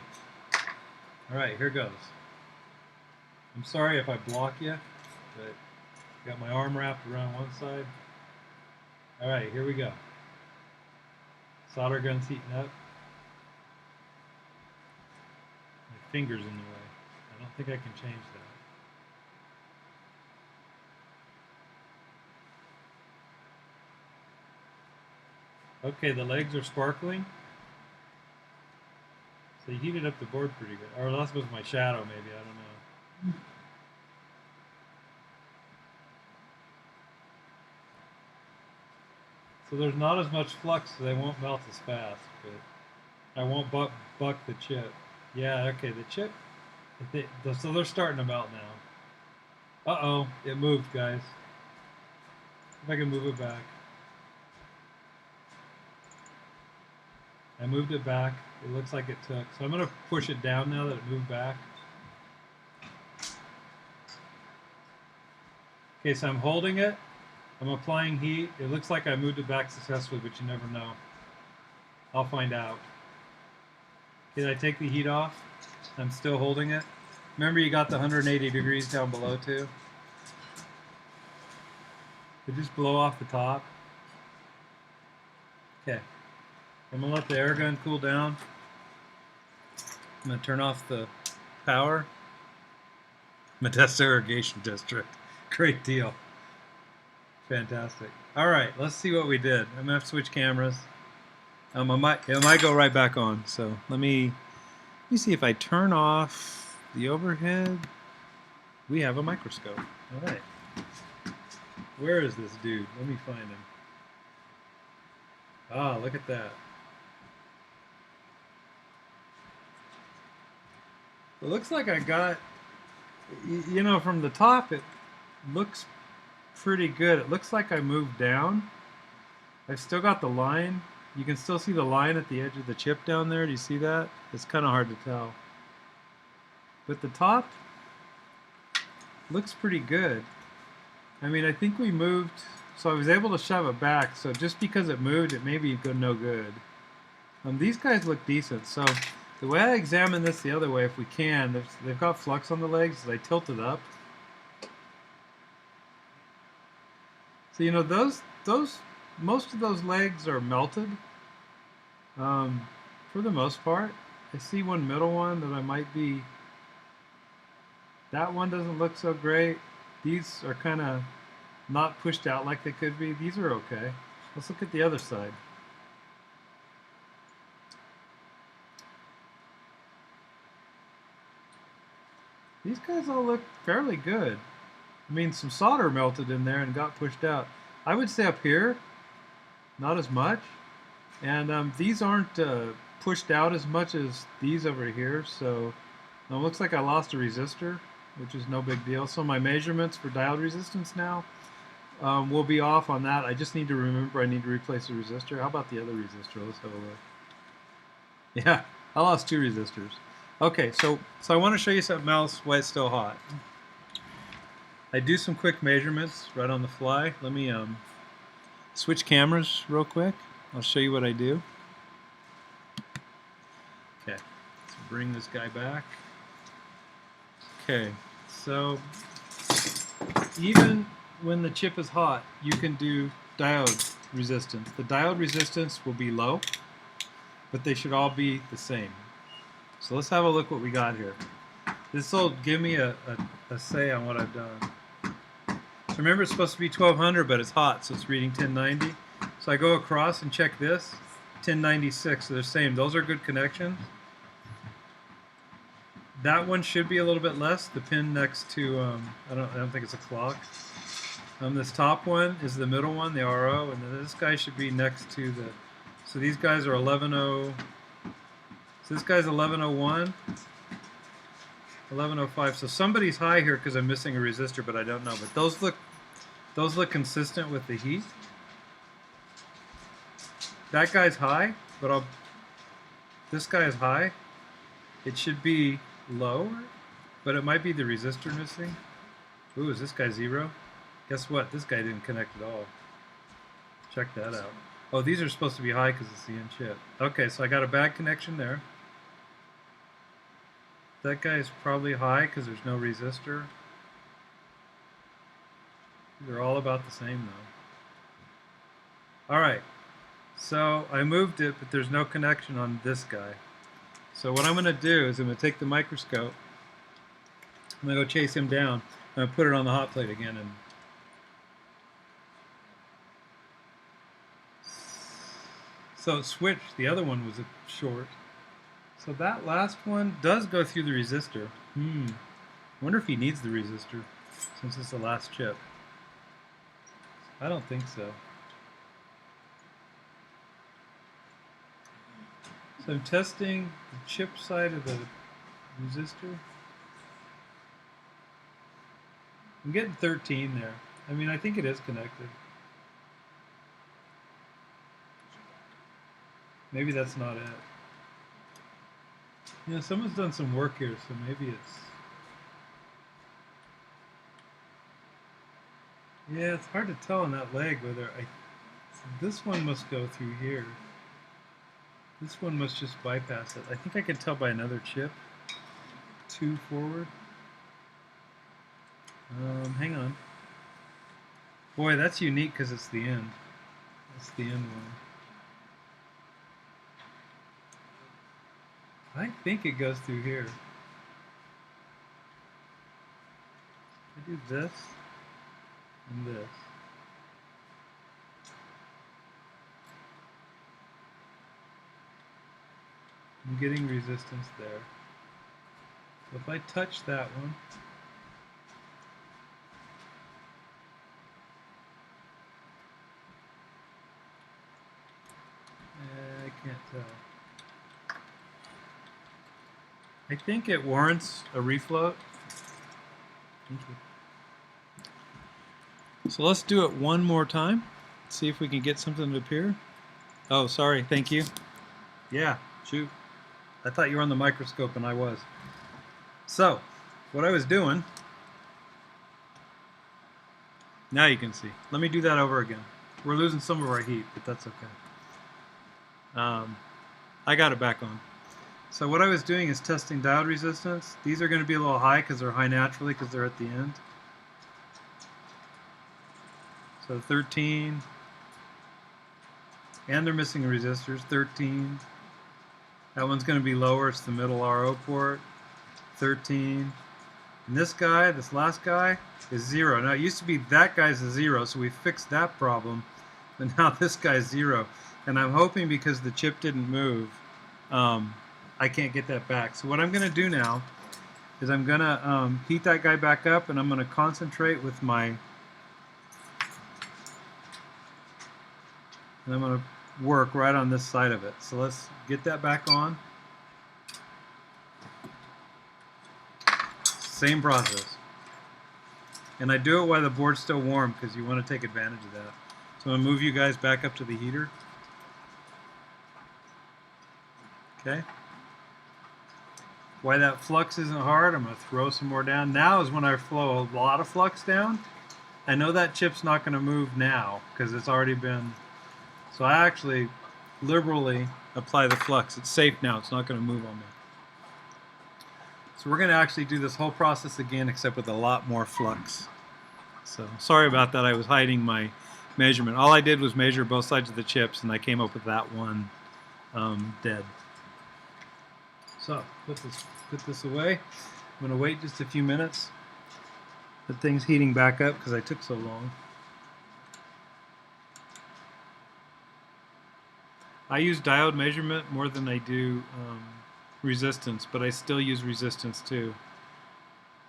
All right, here goes. I'm sorry if I block you, but I got my arm wrapped around one side. All right, here we go. Solder gun's heating up. My finger's in the way. I don't think I can change that. Okay, the legs are sparkling. So you heated up the board pretty good. Or that was my shadow, maybe, I don't know. So there's not as much flux, so they won't melt as fast, but I won't buck the chip. Yeah, okay, the chip, so they're starting to melt now. Uh-oh, it moved, guys. If I can move it back. I moved it back. It looks like it took. So I'm going to push it down now that it moved back. Okay, so I'm holding it. I'm applying heat. It looks like I moved it back successfully, but you never know. I'll find out. Okay, I take the heat off. I'm still holding it. Remember, you got the 180 degrees down below too. So just blow off the top. Okay. I'm going to let the air gun cool down. I'm going to turn off the power. Modesto Irrigation District. Great deal. Fantastic. All right, let's see what we did. I'm going to have to switch cameras. It might go right back on. So let me see if I turn off the overhead. we have a microscope. All right. Where is this dude? Let me find him. Ah, look at that. It looks like I got, you know, from the top it looks pretty good. It looks like I moved down. I've still got the line. You can still see the line at the edge of the chip down there. Do you see that? It's kind of hard to tell. But the top looks pretty good. I mean, I think we moved, so I was able to shove it back. So just because it moved, it may be no good. These guys look decent. So the way I examine this the other way, if we can, they've got flux on the legs. I tilt it up. So you know most of those legs are melted. For the most part, I see one middle one that I might be. That one doesn't look so great. These are kind of not pushed out like they could be. These are okay. Let's look at the other side. These guys all look fairly good. I mean, some solder melted in there and got pushed out. I would say up here, not as much. And these aren't pushed out as much as these over here. So it looks like I lost a resistor, which is no big deal. So my measurements for diode resistance now will be off on that. I just need to remember I need to replace the resistor. How about the other resistor? Let's have a look. Yeah, I lost 2 resistors. Okay, so I want to show you something else while it's still hot. I do some quick measurements right on the fly. Let me switch cameras real quick. I'll show you what I do. Okay, let's bring this guy back. Okay, so even when the chip is hot, you can do diode resistance. The diode resistance will be low, but they should all be the same. So let's have a look what we got here. This will give me a say on what I've done. So remember, it's supposed to be 1200, but it's hot, so it's reading 1090. So I go across and check this, 1096, so they're the same. Those are good connections. That one should be a little bit less. The pin next to, I don't think it's a clock. This top one is the middle one, the RO, and then this guy should be next to the, so these guys are 11.0, so this guy's 11.01, 11.05, so somebody's high here because I'm missing a resistor, but I don't know. But those look consistent with the heat. That guy's high, but this guy is high. It should be low, but it might be the resistor missing. Ooh, is this guy 0? Guess what? This guy didn't connect at all. Check that out. Oh, these are supposed to be high because it's the in chip. Okay, so I got a bad connection there. That guy is probably high because there's no resistor. They're all about the same though. Alright, so I moved it, but there's no connection on this guy. So what I'm going to do is I'm going to take the microscope, I'm going to go chase him down, I'm going to put it on the hot plate again, and so it switched. The other one was a short. So that last one does go through the resistor. I wonder if he needs the resistor since it's the last chip. I don't think so. So I'm testing the chip side of the resistor. I'm getting 13 there. I mean, I think it is connected. Maybe that's not it. You know, someone's done some work here, so maybe it's... Yeah, it's hard to tell on that leg whether this one must go through here. This one must just bypass it. I think I can tell by another chip. 2 forward. Hang on. Boy, that's unique because it's the end. That's the end one. I think it goes through here. I do this and this. I'm getting resistance there. So if I touch that one, So I think it warrants a refloat. Thank you. So let's do it one more time. See if we can get something to appear. Oh, sorry. Thank you. Yeah, shoot. I thought you were on the microscope, and I was. So, what I was doing... Now you can see. Let me do that over again. We're losing some of our heat, but that's okay. I got it back on. So what I was doing is testing diode resistance. These are going to be a little high because they're high naturally because they're at the end. So 13. And they're missing resistors. 13. That one's going to be lower. It's the middle RO port. 13. And this guy, this last guy, is 0. Now it used to be that guy's a 0, so we fixed that problem. But now this guy's 0. And I'm hoping because the chip didn't move, I can't get that back. So what I'm going to do now is I'm going to heat that guy back up, and I'm going to concentrate with my... And I'm going to work right on this side of it. So let's get that back on. Same process. And I do it while the board's still warm because you want to take advantage of that. So I'm going to move you guys back up to the heater. Okay. Why that flux isn't hard, I'm going to throw some more down. Now is when I flow a lot of flux down. I know that chip's not going to move now because it's already been... So I actually liberally apply the flux. It's safe now. It's not going to move on me. So we're going to actually do this whole process again, except with a lot more flux. So sorry about that. I was hiding my measurement. All I did was measure both sides of the chips, and I came up with that one dead. So put this away. I'm going to wait just a few minutes. The thing's heating back up because I took so long. I use diode measurement more than I do resistance, but I still use resistance too.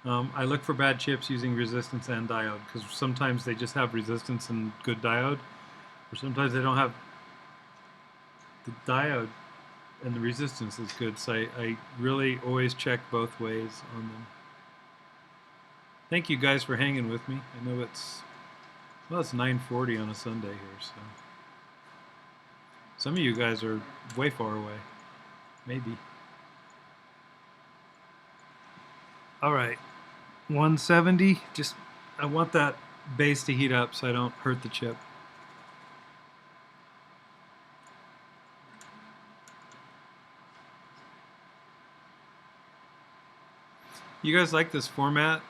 I look for bad chips using resistance and diode because sometimes they just have resistance and good diode, or sometimes they don't have the diode and the resistance is good. So I really always check both ways on them. Thank you guys for hanging with me. I know it's 9:40 on a Sunday here, so some of you guys are way far away, maybe. All right, 170. Just I want that base to heat up so I don't hurt the chip. You guys like this format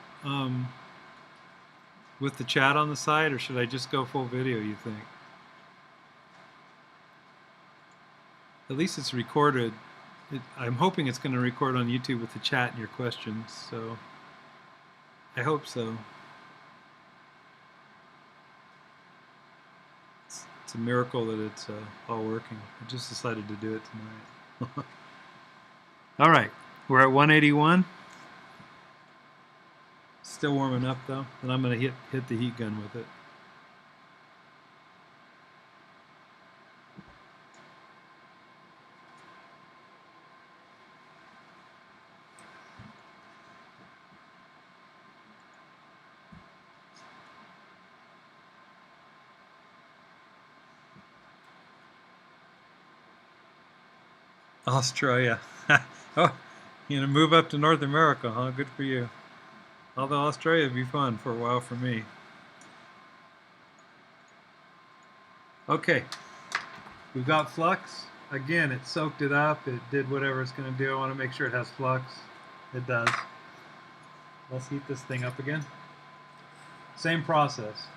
with the chat on the side, or should I just go full video, you think? At least it's recorded. I'm hoping it's going to record on YouTube with the chat and your questions, so I hope so. It's a miracle that it's all working. I just decided to do it tonight. All right, we're at 181. Still warming up though, and I'm going to hit the heat gun with it. Australia. Oh, you're going to move up to North America, huh? Good for you. Although Australia would be fun for a while for me. Okay, we've got flux. Again, it soaked it up. It did whatever it's going to do. I want to make sure it has flux. It does. Let's heat this thing up again. Same process.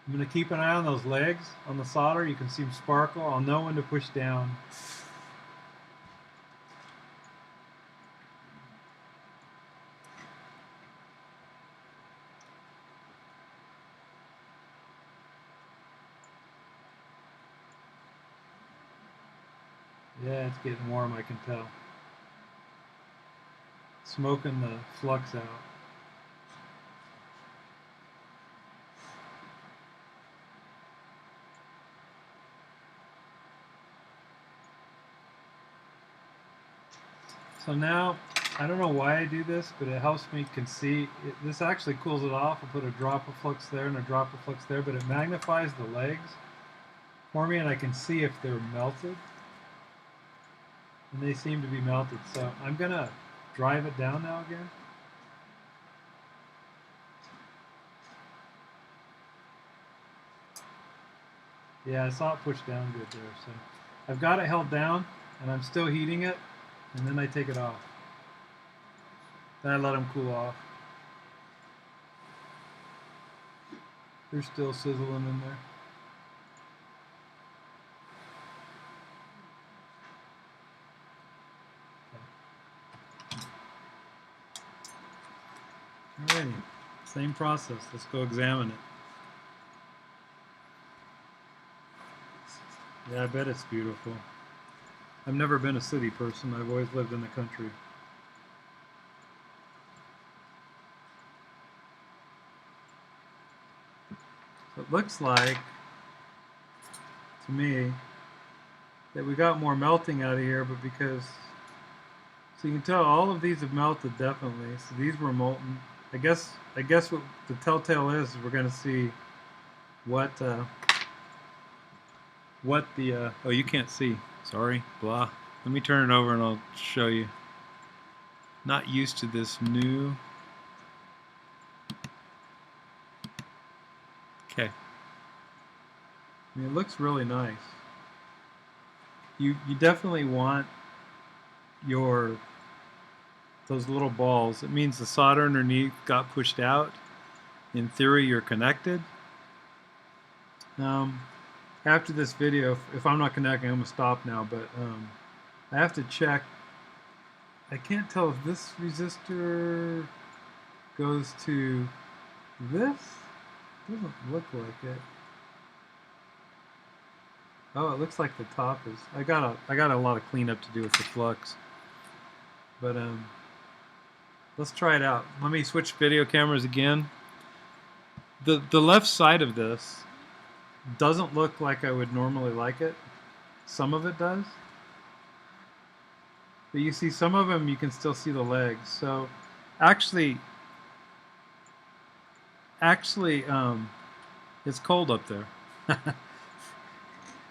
I'm going to keep an eye on those legs on the solder. You can see them sparkle. I'll know when to push down. Yeah, it's getting warm, I can tell. Smoking the flux out. So now, I don't know why I do this, but it helps me this actually cools it off. I'll put a drop of flux there and a drop of flux there, but it magnifies the legs for me, and I can see if they're melted. And they seem to be melted. So I'm going to drive it down now again. Yeah, I saw it push down good there. So I've got it held down, and I'm still heating it, and then I take it off. Then I let them cool off. They're still sizzling in there. Alrighty, same process. Let's go examine it. Yeah, I bet it's beautiful. I've never been a city person. I've always lived in the country. So it looks like, to me, that we got more melting out of here, but because, so you can tell all of these have melted definitely. So these were molten. I guess what the telltale is we're going to see what the oh, you can't see. Sorry, blah. Let me turn it over and I'll show you. Not used to this new. Okay. I mean, it looks really nice. You definitely want those little balls. It means the solder underneath got pushed out. In theory, you're connected. After this video, if I'm not connecting, I'm going to stop now, but I have to check. I can't tell if this resistor goes to this. Doesn't look like it. Oh, it looks like the top is. I got a lot of cleanup to do with the flux. But let's try it out. Let me switch video cameras again. The left side of this doesn't look like I would normally like it. Some of it does. But you see some of them, you can still see the legs. So actually, it's cold up there.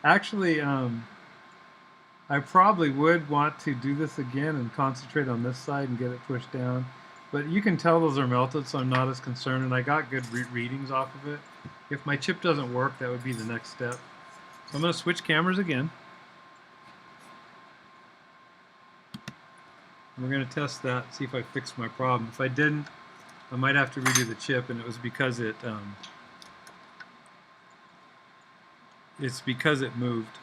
Actually, I probably would want to do this again and concentrate on this side and get it pushed down. But you can tell those are melted, so I'm not as concerned, and I got good readings off of it. If my chip doesn't work, that would be the next step. So I'm going to switch cameras again. And we're going to test that, see if I fixed my problem. If I didn't, I might have to redo the chip, and it was because it's because it moved.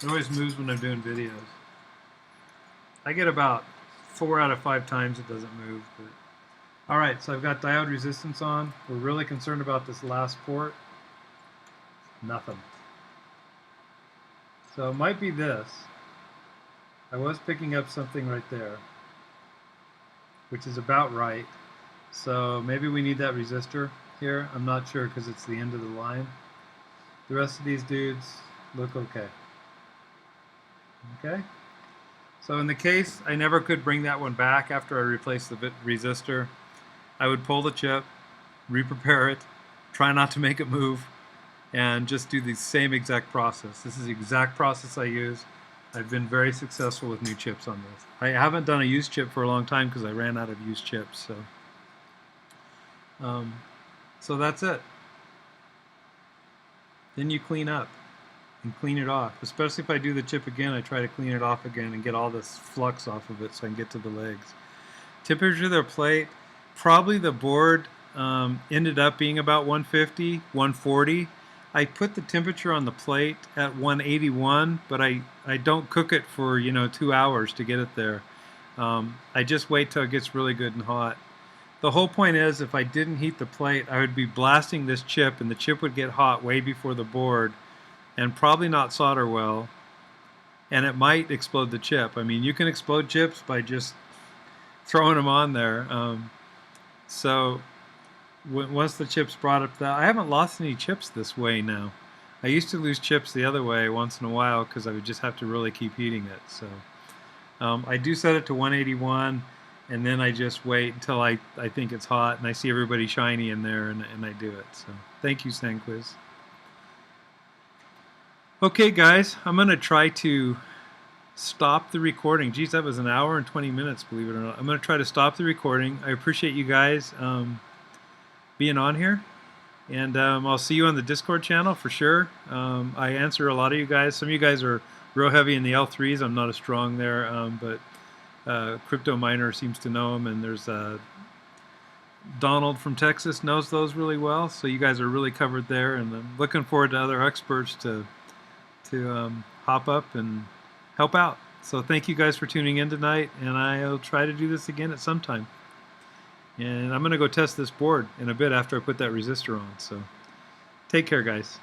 It always moves when I'm doing videos. I get about 4 out of 5 times it doesn't move. But alright, so I've got diode resistance on. We're really concerned about this last port. Nothing. So it might be this. I was picking up something right there, which is about right. So maybe we need that resistor here. I'm not sure because it's the end of the line. The rest of these dudes look okay. Okay? So in the case I never could bring that one back after I replaced the resistor, I would pull the chip, re-prepare it, try not to make it move, and just do the same exact process. This is the exact process I use. I've been very successful with new chips on this. I haven't done a used chip for a long time because I ran out of used chips. So that's it. Then you clean up and clean it off. Especially if I do the chip again, I try to clean it off again and get all this flux off of it so I can get to the legs. Temperature of their plate, probably the board ended up being about 150, 140. I put the temperature on the plate at 181, but I don't cook it for 2 hours to get it there. I just wait till it gets really good and hot. The whole point is, if I didn't heat the plate, I would be blasting this chip, and the chip would get hot way before the board, and probably not solder well, and it might explode the chip. I mean, you can explode chips by just throwing them on there. So once the chip's brought up, I haven't lost any chips this way now. I used to lose chips the other way once in a while because I would just have to really keep heating it. So I do set it to 181, and then I just wait until I think it's hot and I see everybody shiny in there, and I do it. So thank you, Sandquiz. Okay, guys, I'm going to try to stop the recording. Geez, that was an hour and 20 minutes, believe it or not. I'm going to try to stop the recording. I appreciate you guys being on here. And I'll see you on the Discord channel for sure. I answer a lot of you guys. Some of you guys are real heavy in the L3s. I'm not as strong there, but Crypto Miner seems to know them. And there's Donald from Texas knows those really well. So you guys are really covered there. And I'm looking forward to other experts to hop up and help out. So thank you guys for tuning in tonight. And I'll try to do this again at some time. And I'm going to go test this board in a bit after I put that resistor on. So take care, guys.